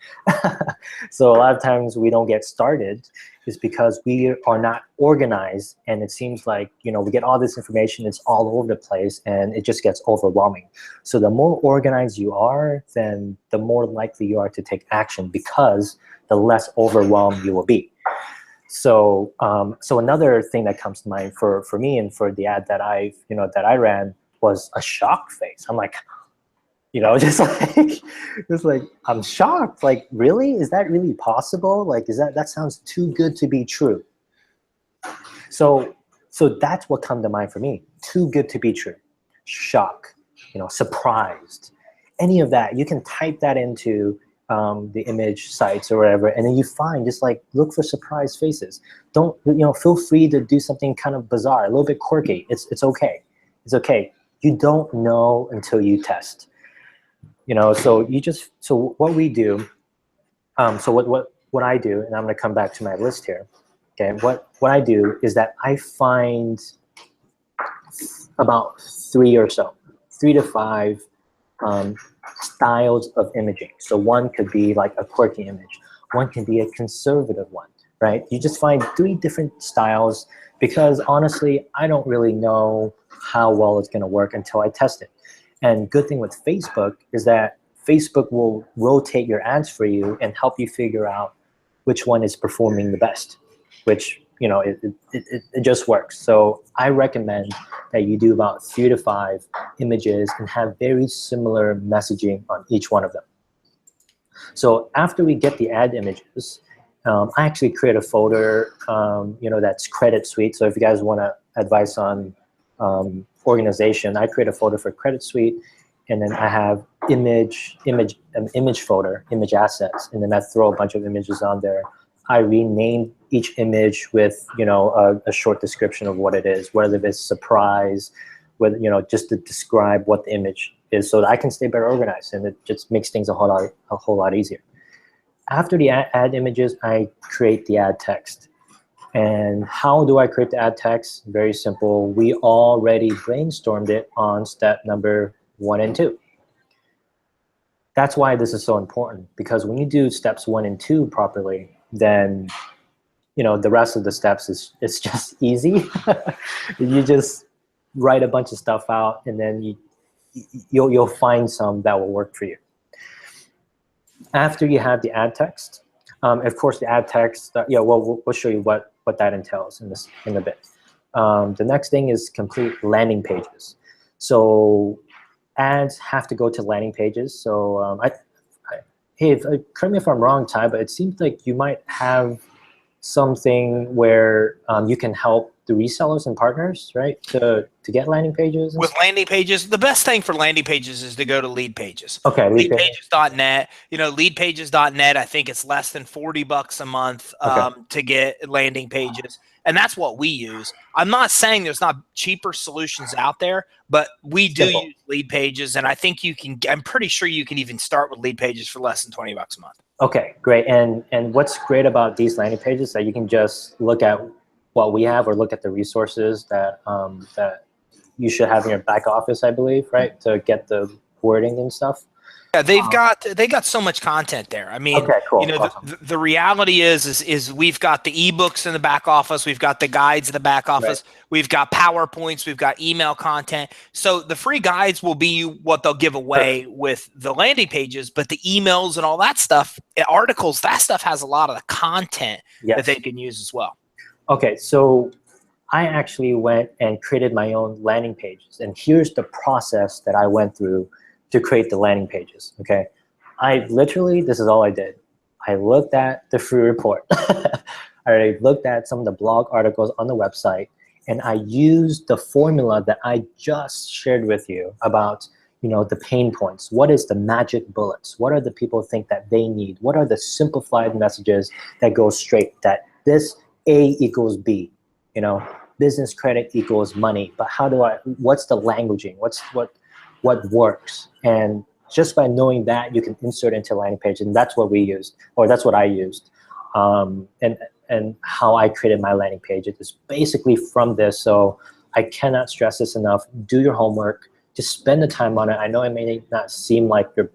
So a lot of times we don't get started is because we are not organized, and it seems like we get all this information, it's all over the place, and it just gets overwhelming. So the more organized you are, then the more likely you are to take action, because the less overwhelmed you will be. So so another thing that comes to mind for me and for the ad that I ran was a shock face. I'm like, just like I'm shocked. Like, really? Is that really possible? Like, that sounds too good to be true. So that's what come to mind for me. Too good to be true. Shock, surprised. Any of that, you can type that into the image sites or whatever, and then you find, just like, look for surprise faces. Don't, feel free to do something kind of bizarre, a little bit quirky. It's okay. It's okay. You don't know until you test. So what we do, so what I do, and I'm going to come back to my list here. Okay, what I do is that I find about 3 to 5 styles of imaging. So one could be like a quirky image. One can be a conservative one, right? You just find 3 different styles, because honestly, I don't really know how well it's going to work until I test it. And good thing with Facebook is that Facebook will rotate your ads for you and help you figure out which one is performing the best, which, it just works. So I recommend that you do about 3 to 5 images and have very similar messaging on each one of them. So after we get the ad images, I actually create a folder, that's Credit Suite. So if you guys want advice on organization, I create a folder for Credit Suite, and then I have an image folder, image assets, and then I throw a bunch of images on there. I rename each image with a short description of what it is, whether it's surprise, whether just to describe what the image is, so that I can stay better organized, and it just makes things a whole lot easier. After the ad images, I create the ad text. And how do I create the ad text? Very simple. We already brainstormed it on step number 1 and 2. That's why this is so important, because when you do steps 1 and 2 properly, then the rest of the steps is it's just easy. You just write a bunch of stuff out, and then you'll find some that will work for you. After you have the ad text, of course, the ad text. We'll show you what that entails in a bit. The next thing is complete landing pages. So ads have to go to landing pages. So hey, correct me if I'm wrong, Ty, but it seems like you might have something where you can help the resellers and partners, right, to get landing pages? With landing pages, the best thing for landing pages is to go to lead pages. Okay, leadpages.net. Leadpages.net, I think it's less than $40 a month to get landing pages. And that's what we use. I'm not saying there's not cheaper solutions out there, but we do use lead pages. And I think I'm pretty sure you can even start with lead pages for less than $20 a month. Okay, great. And what's great about these landing pages is that you can just look at what we have or look at the resources that that you should have in your back office, I believe, right, to get the wording and stuff. Yeah, they got so much content there. I mean, okay, cool. Awesome. the reality is we've got the ebooks in the back office, we've got the guides in the back office, we've got PowerPoints, we've got email content. So the free guides will be what they'll give away with the landing pages, but the emails and all that stuff, articles, that stuff has a lot of the content that they can use as well. Okay, so I actually went and created my own landing pages, and here's the process that I went through to create the landing pages. Okay, this is all I did. I looked at the free report. I looked at some of the blog articles on the website, and I used the formula that I just shared with you about, the pain points. What is the magic bullets? What are the people think that they need? What are the simplified messages that go straight, that this A equals B, business credit equals money, but what's the languaging? What works? And just by knowing that, you can insert into a landing page, and that's what we used, or that's what I used. And how I created my landing page, it is basically from this. So I cannot stress this enough. Do your homework. Just spend the time on it. I know it may not seem like you're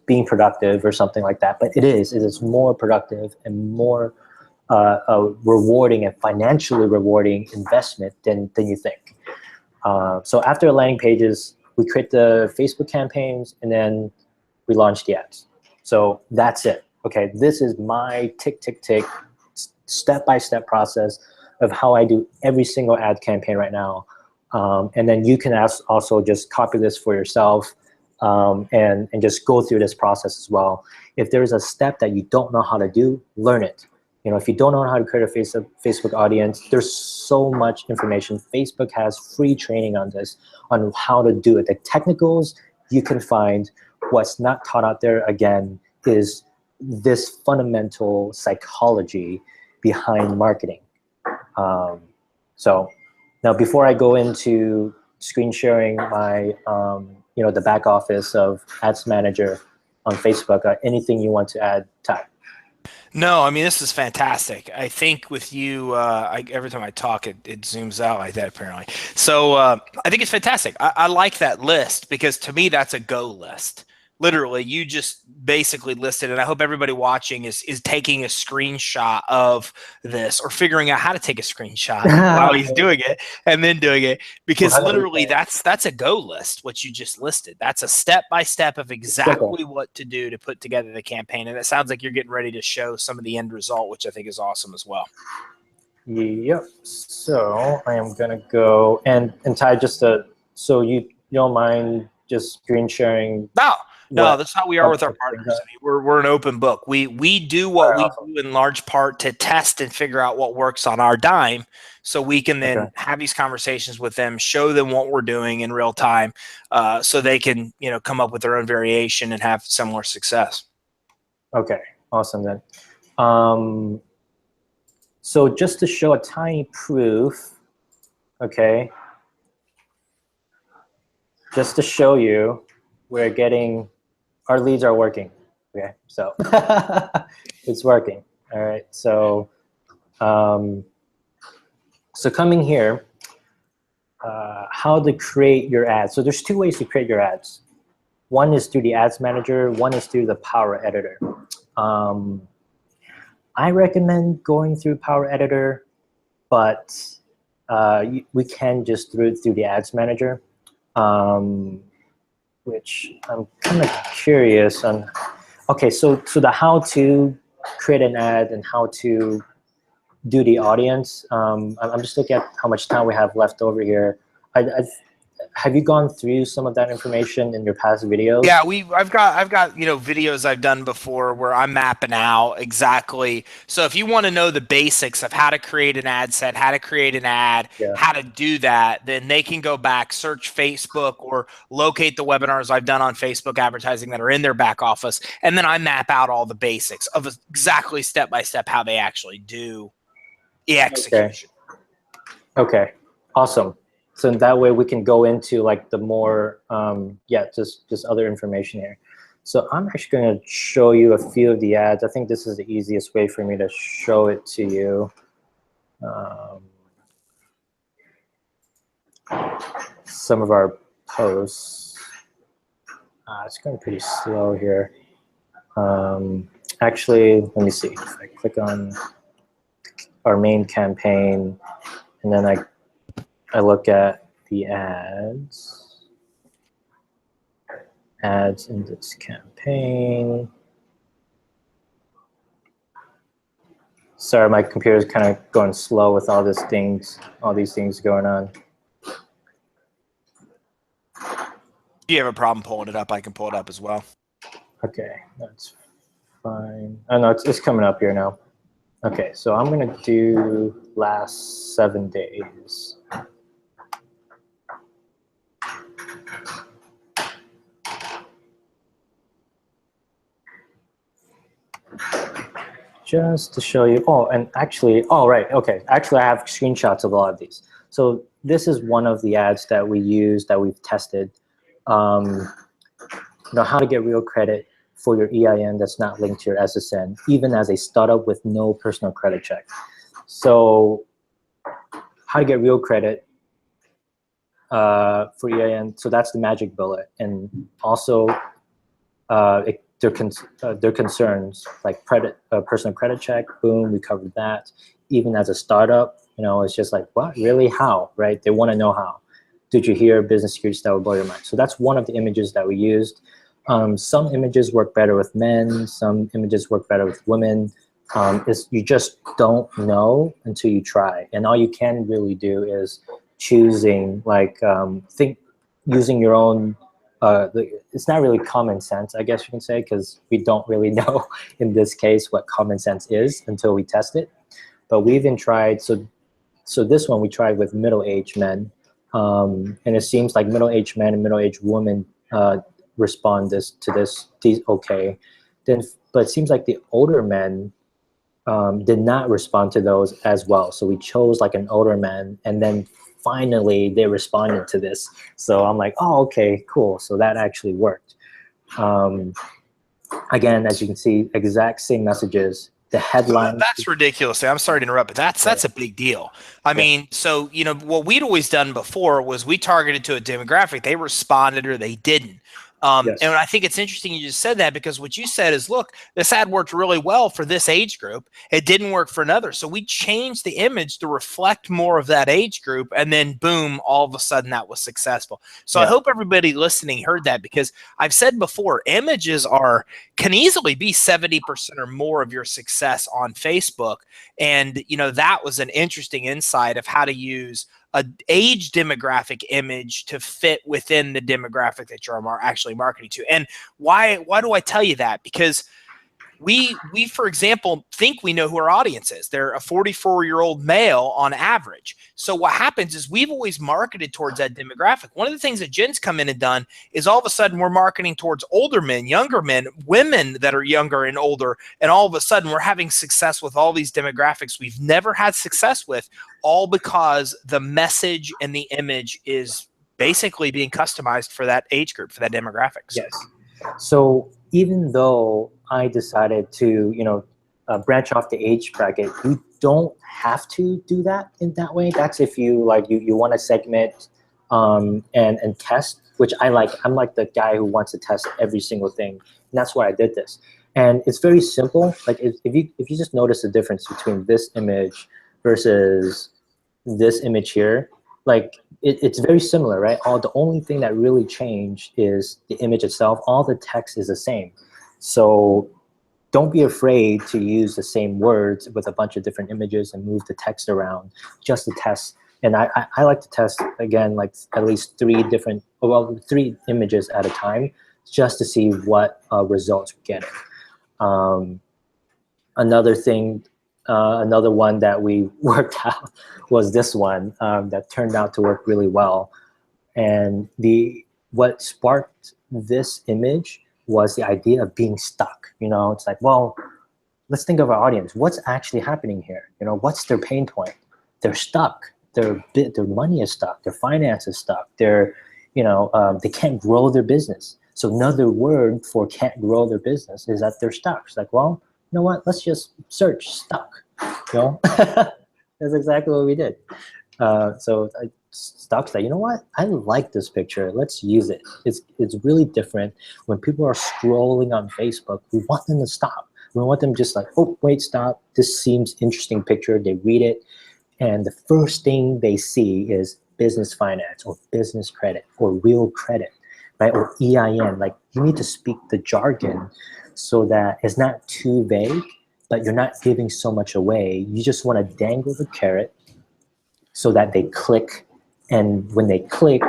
being productive or something like that, but it is. It is more productive and more rewarding and financially rewarding investment than you think. So after the landing pages, we create the Facebook campaigns, and then we launch the ads. So that's it. Okay, this is my tick, step-by-step process of how I do every single ad campaign right now. And then you can also just copy this for yourself and just go through this process as well. If there's a step that you don't know how to do, learn it. If you don't know how to create a Facebook audience, there's so much information. Facebook has free training on this, on how to do it. The technicals you can find. What's not taught out there, again, is this fundamental psychology behind marketing. So now, before I go into screen sharing my, the back office of Ads Manager on Facebook, anything you want to add, Ty? No, I mean, this is fantastic. I think with you, every time I talk, it zooms out like that, apparently. So I think it's fantastic. I like that list, because to me, that's a go list. Literally, you just basically listed, and I hope everybody watching is taking a screenshot of this, or figuring out how to take a screenshot while he's doing it, and then doing it, because literally that's a go list, what you just listed. That's a step-by-step of exactly what to do to put together the campaign, and it sounds like you're getting ready to show some of the end result, which I think is awesome as well. Yep. So I am gonna go and Ty, so you don't mind just screen sharing? No, that's how we are with our partners. I mean, we're an open book. We do what we do in large part to test and figure out what works on our dime, so we can then have these conversations with them, show them what we're doing in real time, so they can come up with their own variation and have similar success. Okay, awesome then. So just to show a tiny proof, okay, just to show you, our leads are working. Okay, so it's working. All right, so so coming here, how to create your ads. So there's two ways to create your ads. One is through the Ads Manager. One is through the Power Editor. I recommend going through Power Editor, but we can just through the Ads Manager, which I'm kind of curious on. Okay, so the how to create an ad and how to do the audience. I'm just looking at how much time we have left over here. Have you gone through some of that information in your past videos? Yeah, I've got videos I've done before where I'm mapping out exactly. So if you want to know the basics of how to create an ad set, how to create an ad, Yeah. how to do that, then they can go back, search Facebook, or locate the webinars I've done on Facebook advertising that are in their back office, and then I map out all the basics of exactly step by step how they actually do the execution. Okay. Awesome. So that way we can go into like the more, just other information here. So I'm actually going to show you a few of the ads. I think this is the easiest way for me to show it to you. Some of our posts. It's going pretty slow here. Actually, let me see. If I click on our main campaign, and then I look at the ads in this campaign. Sorry, my computer is kind of going slow with all these things going on. If you have a problem pulling it up, I can pull it up as well. Okay, that's fine. Oh no, it's coming up here now. Okay, so I'm gonna do last 7 days. Just to show you, right, okay. Actually, I have screenshots of a lot of these. So this is one of the ads that we use, that we've tested. How to get real credit for your EIN that's not linked to your SSN, even as a startup with no personal credit check. So how to get real credit for EIN, so that's the magic bullet. And also, their concerns like personal credit check, boom, we covered that. Even as a startup, it's just like, what, really, how, right? They want to know how. Did you hear business secrets that will blow your mind? So that's one of the images that we used. Some images work better with men, some images work better with women. You just don't know until you try. And all you can really do is choosing, using your own, it's not really common sense, I guess you can say, because we don't really know in this case what common sense is until we test it. But we even tried, so this one we tried with middle-aged men, and it seems like middle-aged men and middle-aged women respond to this okay. But it seems like the older men did not respond to those as well. So we chose like an older man, and then finally they responded to this. So I'm like, oh, okay, cool. So that actually worked. Again, as you can see, exact same messages. The headline. That's ridiculous. I'm sorry to interrupt, but that's a big deal. I mean, so what we'd always done before was we targeted to a demographic. They responded or they didn't. And I think it's interesting you just said that, because what you said is, look, this ad worked really well for this age group. It didn't work for another. So we changed the image to reflect more of that age group, and then boom, all of a sudden that was successful. So I hope everybody listening heard that, because I've said before, images can easily be 70% or more of your success on Facebook. And that was an interesting insight of how to use an age demographic image to fit within the demographic that you're actually marketing to. And why do I tell you that? Because we for example, think we know who our audience is. They're a 44-year-old male on average. So what happens is we've always marketed towards that demographic. One of the things that Jin's come in and done is all of a sudden we're marketing towards older men, younger men, women that are younger and older, and all of a sudden we're having success with all these demographics we've never had success with, all because the message and the image is basically being customized for that age group, for that demographic. Yes. So even though I decided to, branch off the age bracket, you don't have to do that in that way. That's if you you want to segment and test, which I like. I'm like the guy who wants to test every single thing, and that's why I did this. And it's very simple. Like if you just notice the difference between this image versus this image here, like it's very similar, right? The only thing that really changed is the image itself. All the text is the same. So don't be afraid to use the same words with a bunch of different images and move the text around just to test. And I like to test, again, like at least three images at a time just to see what results we're getting. Another thing, another one that we worked out was this one that turned out to work really well. And what sparked this image was the idea of being stuck. It's like, well, let's think of our audience. What's actually happening here? What's their pain point? They're stuck. Their money is stuck. Their finance is stuck. They can't grow their business. So another word for can't grow their business is that they're stuck. It's like, well, you know what? Let's just search stuck. That's exactly what we did. So I stopped. Like, you know what? I like this picture. Let's use it. It's really different. When people are scrolling on Facebook, we want them to stop. We want them just like, oh, wait, stop. This seems interesting picture. They read it, and the first thing they see is business finance or business credit or real credit, right? Or EIN. Like, you need to speak the jargon so that it's not too vague, but you're not giving so much away. You just want to dangle the carrot so that they click. And when they click,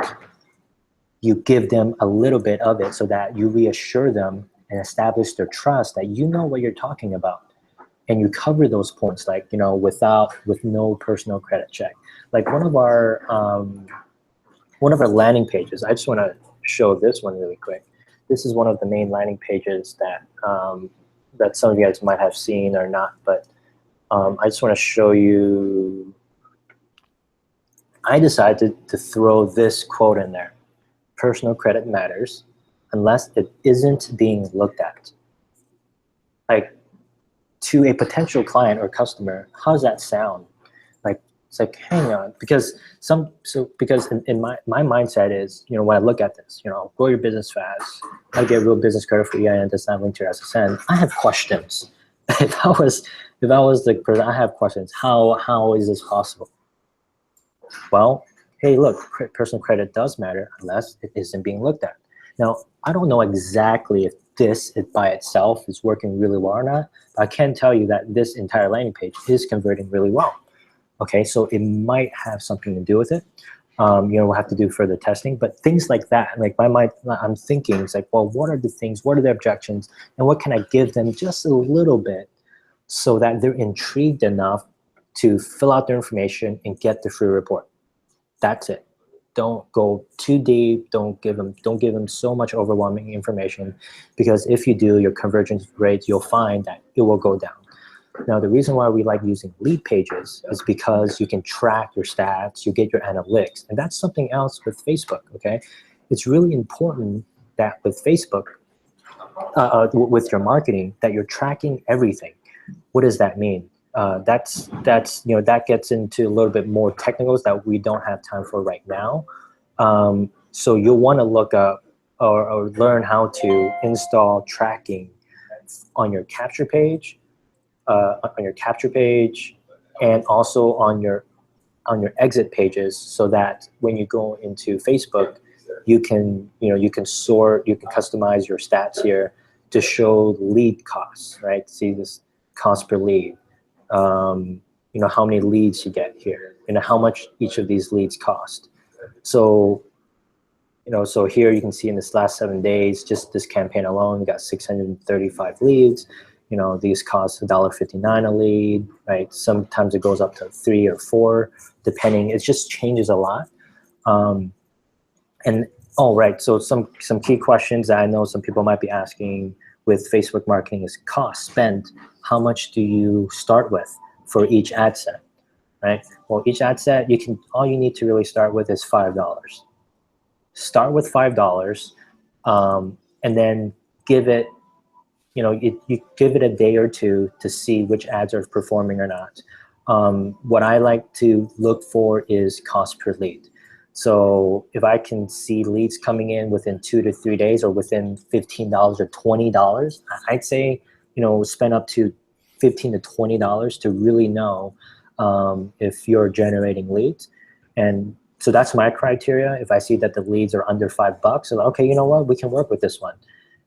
you give them a little bit of it so that you reassure them and establish their trust that you know what you're talking about. And you cover those points, like, with no personal credit check. Like one of our landing pages, I just want to show this one really quick. This is one of the main landing pages that that some of you guys might have seen or not, but I just want to show you. I decided to throw this quote in there: personal credit matters unless it isn't being looked at. Like, to a potential client or customer, how does that sound? Like, it's like, hang on, because in my mindset is, when I look at this, grow your business fast, how to get real business credit for EIN that's not linked to your SSN. I have questions. If I was the person, I have questions. How is this possible? Well, hey, look, personal credit does matter unless it isn't being looked at. Now, I don't know exactly if this by itself is working really well or not, but I can tell you that this entire landing page is converting really well. Okay, so it might have something to do with it. We'll have to do further testing, but things like that, like my mind, I'm thinking, it's like, well, what are the things, what are the objections, and what can I give them just a little bit so that they're intrigued enough to fill out their information and get the free report. That's it. Don't go too deep. Don't give them so much overwhelming information, because if you do, your conversion rate, you'll find that it will go down. Now, the reason why we like using lead pages is because you can track your stats, you get your analytics, and that's something else with Facebook, okay? It's really important that with Facebook, with your marketing, that you're tracking everything. What does that mean? That gets into a little bit more technicals that we don't have time for right now. So you'll want to look up or learn how to install tracking on your capture page, and also on your exit pages, so that when you go into Facebook, you can sort, you can customize your stats here to show lead costs, right? See this cost per lead. How many leads you get here, how much each of these leads cost. So, so here you can see in this last 7 days, just this campaign alone, we got 635 leads. These cost $1.59 a lead, right? Sometimes it goes up to 3 or 4, depending. It just changes a lot. Right. So some key questions that I know some people might be asking with Facebook marketing is cost spent. How much do you start with for each ad set, right? Well, each ad set, all you need to really start with is $5. Start with $5, and then give it, you give it a day or two to see which ads are performing or not. What I like to look for is cost per lead. So if I can see leads coming in within 2 to 3 days or within $15 or $20, I'd say spend up to $15 to $20 to really know if you're generating leads. And so that's my criteria. If I see that the leads are under $5, I'm like, okay, you know what, we can work with this one.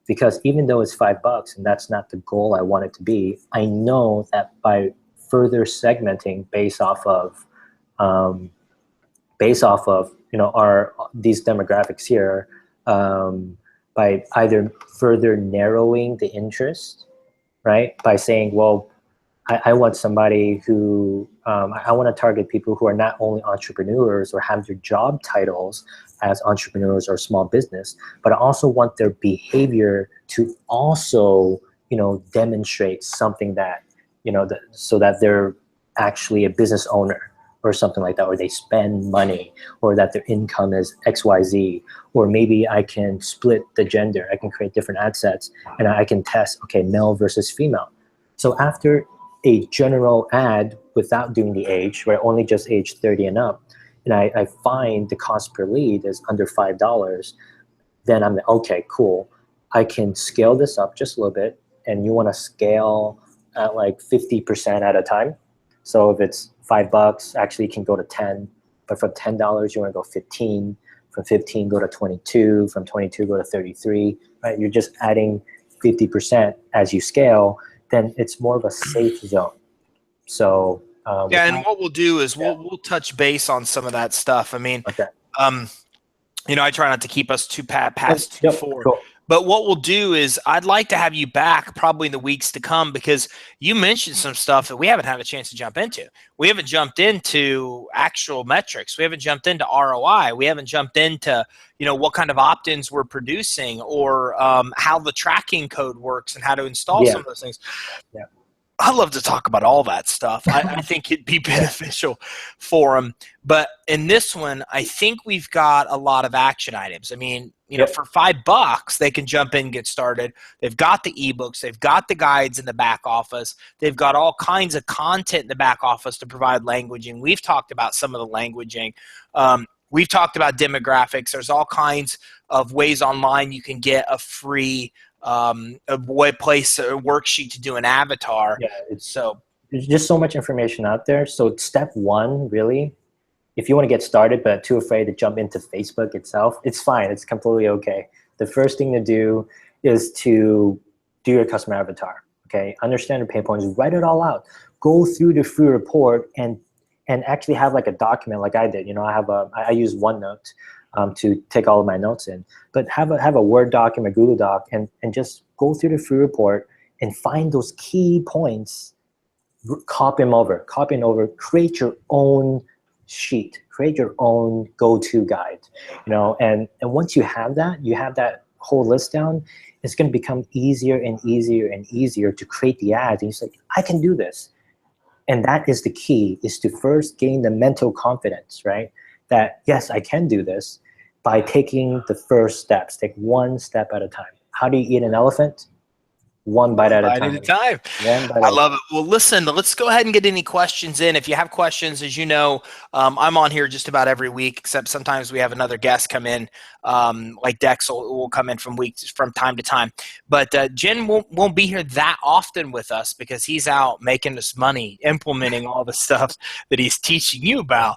Because even though it's $5 and that's not the goal I want it to be, I know that by further segmenting based off of our these demographics here, by either further narrowing the interest, right? By saying, well, I want somebody who, I want to target people who are not only entrepreneurs or have their job titles as entrepreneurs or small business, but I also want their behavior to also, demonstrate something that, so that they're actually a business owner or something like that, or they spend money, or that their income is XYZ, or maybe I can split the gender. I can create different ad sets and I can test, okay, male versus female. So after a general ad without doing the age, right, only just age 30 and up, and I find the cost per lead is under $5, then I'm like, okay, cool. I can scale this up just a little bit, and you want to scale at like 50% at a time. So if it's $5, actually you can go to 10, but from $10 you want to go 15, from 15 go to 22, from 22 go to 33, right? You're just adding 50% as you scale, then it's more of a safe zone. So yeah, and what we'll do is we'll touch base on some of that stuff. I mean, okay. I try not to keep us too past Yep, 4. cool. But what we'll do is I'd like to have you back probably in the weeks to come, because you mentioned some stuff that we haven't had a chance to jump into. We haven't jumped into actual metrics. We haven't jumped into ROI. We haven't jumped into, what kind of opt-ins we're producing, or how the tracking code works and how to install some of those things. Yeah. I love to talk about all that stuff. I think it'd be beneficial for them. But in this one, I think we've got a lot of action items. I mean, for $5, they can jump in and get started. They've got the ebooks. They've got the guides in the back office. They've got all kinds of content in the back office to provide languaging. We've talked about some of the languaging. We've talked about demographics. There's all kinds of ways online you can get a free a worksheet to do an avatar. Yeah, there's just so much information out there. So step one, really, if you want to get started but too afraid to jump into Facebook itself, it's fine. It's completely okay. The first thing to do is to do your customer avatar. Okay, understand your pain points, write it all out. Go through the free report and actually have like a document, like I did. I use OneNote to take all of my notes in, but have a Word document, Google Doc, and just go through the free report and find those key points, copy them over, create your own sheet, create your own go-to guide, and once you have that whole list down, it's going to become easier and easier and easier to create the ads. And you're like, I can do this. And that is the key, is to first gain the mental confidence, right? That, yes, I can do this, by taking the first steps. Take one step at a time. How do you eat an elephant? One bite at a time. I love it. Well, listen, let's go ahead and get any questions in. If you have questions, as you know, I'm on here just about every week, except sometimes we have another guest come in, like Dex will come in from time to time. But Jin won't be here that often with us because he's out making us money, implementing all the stuff that he's teaching you about.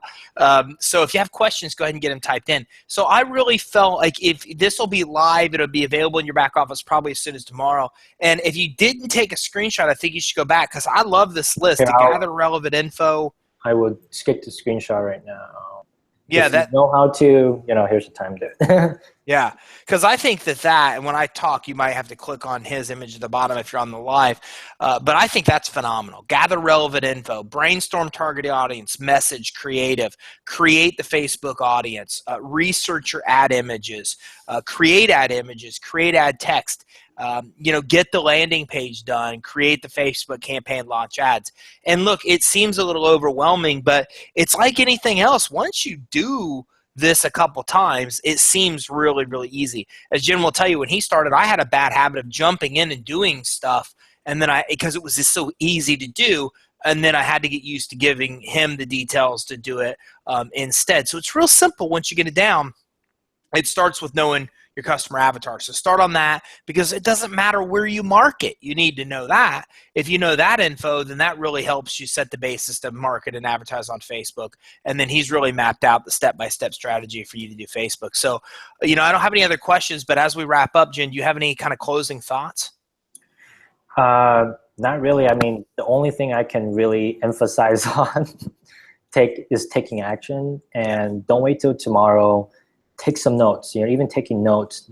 So if you have questions, go ahead and get them typed in. So I really felt like if this will be live, it'll be available in your back office probably as soon as tomorrow. And if you didn't take a screenshot, I think you should go back, because I love this list to gather relevant info. I would skip the screenshot right now. Yeah, that you know how to, here's the time to. Yeah, because I think that, and when I talk, you might have to click on his image at the bottom if you're on the live. But I think that's phenomenal. Gather relevant info, brainstorm target audience, message, creative, create the Facebook audience, research your ad images, create ad images, create ad text. Get the landing page done, create the Facebook campaign, launch ads. And look, it seems a little overwhelming, but it's like anything else. Once you do this a couple times, it seems really, really easy. As Jin will tell you, when he started, I had a bad habit of jumping in and doing stuff, and then because it was just so easy to do, and then I had to get used to giving him the details to do it instead. So it's real simple once you get it down. It starts with knowing your customer avatar. So start on that, because it doesn't matter where you market. You need to know that. If you know that info, then that really helps you set the basis to market and advertise on Facebook. And then he's really mapped out the step-by-step strategy for you to do Facebook. So, I don't have any other questions, but as we wrap up, Jin, do you have any kind of closing thoughts? Not really. I mean, the only thing I can really emphasize on is taking action, and don't wait till tomorrow. Take some notes. Even taking notes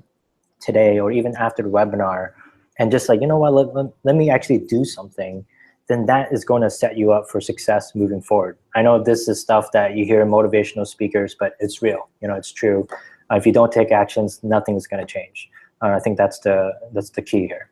today or even after the webinar, and just like, let me actually do something. Then that is going to set you up for success moving forward. I know this is stuff that you hear in motivational speakers, but it's real. It's true. If you don't take actions, nothing is going to change. I think that's the key here.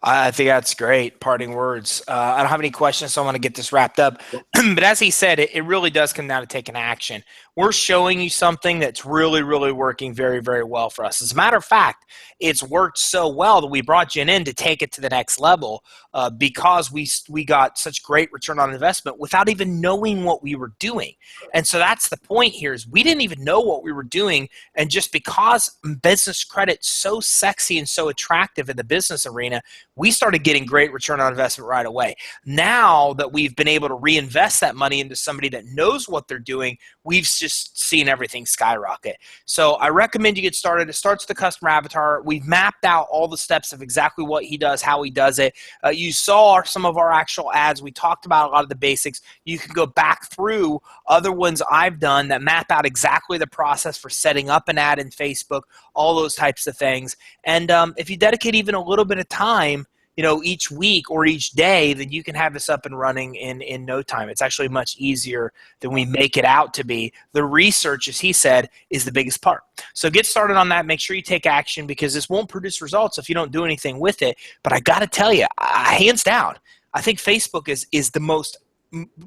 I think that's great. Parting words. I don't have any questions, so I want to get this wrapped up. But as he said, it really does come down to taking action. We're showing you something that's really, really working very, very well for us. As a matter of fact, it's worked so well that we brought Jin in to take it to the next level because we got such great return on investment without even knowing what we were doing. And so that's the point here, is we didn't even know what we were doing. And just because business credit's so sexy and so attractive in the business arena, we started getting great return on investment right away. Now that we've been able to reinvest that money into somebody that knows what they're doing, we've just seen everything skyrocket. So I recommend you get started. It starts with the customer avatar. We've mapped out all the steps of exactly what he does, how he does it. You saw some of our actual ads. We talked about a lot of the basics. You can go back through other ones I've done that map out exactly the process for setting up an ad in Facebook, all those types of things. And if you dedicate even a little bit of time, each week or each day, then you can have this up and running in no time. It's actually much easier than we make it out to be. The research, as he said, is the biggest part. So get started on that. Make sure you take action, because this won't produce results if you don't do anything with it. But I got to tell you, hands down, I think Facebook is the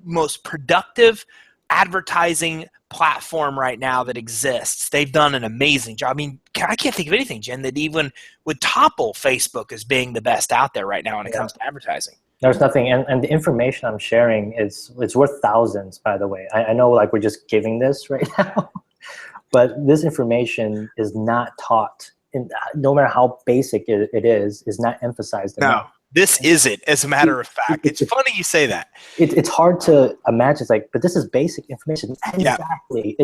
most productive advertising platform right now that exists. They've done an amazing job. I mean, I can't think of anything, Jen, that even would topple Facebook as being the best out there right now when it comes to advertising. There's nothing, and the information I'm sharing it's worth thousands, by the way. I know we're just giving this right now, but this information is not taught, no matter how basic it is not emphasized enough. No. This isn't, as a matter of fact. It's funny you say that. It's hard to imagine. It's like, but this is basic information. Exactly.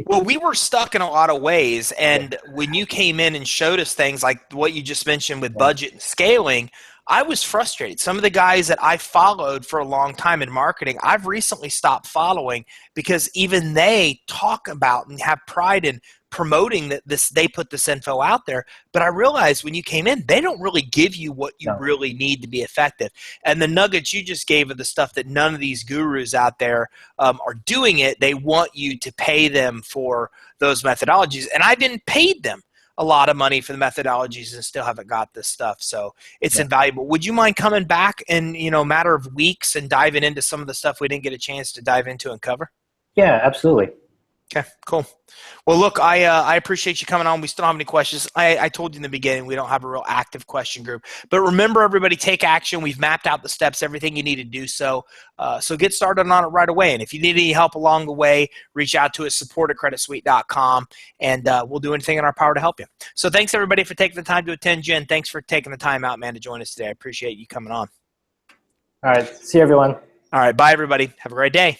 Well, we were stuck in a lot of ways, and when you came in and showed us things like what you just mentioned with budget and scaling, I was frustrated. Some of the guys that I followed for a long time in marketing, I've recently stopped following, because even they talk about and have pride in promoting that they put this info out there. But I realized when you came in, they don't really give you what you really need to be effective. And the nuggets you just gave are the stuff that none of these gurus out there are doing it. They want you to pay them for those methodologies. And I didn't pay them a lot of money for the methodologies and still haven't got this stuff. So it's invaluable. Would you mind coming back in, a matter of weeks and diving into some of the stuff we didn't get a chance to dive into and cover? Yeah, absolutely. Okay, cool. Well, look, I appreciate you coming on. We still don't have any questions. I told you in the beginning we don't have a real active question group. But remember, everybody, take action. We've mapped out the steps, everything you need to do so. So get started on it right away. And if you need any help along the way, reach out to us, support@creditsuite.com, and we'll do anything in our power to help you. So thanks, everybody, for taking the time to attend. Jen, thanks for taking the time out, man, to join us today. I appreciate you coming on. All right. See you, everyone. All right. Bye, everybody. Have a great day.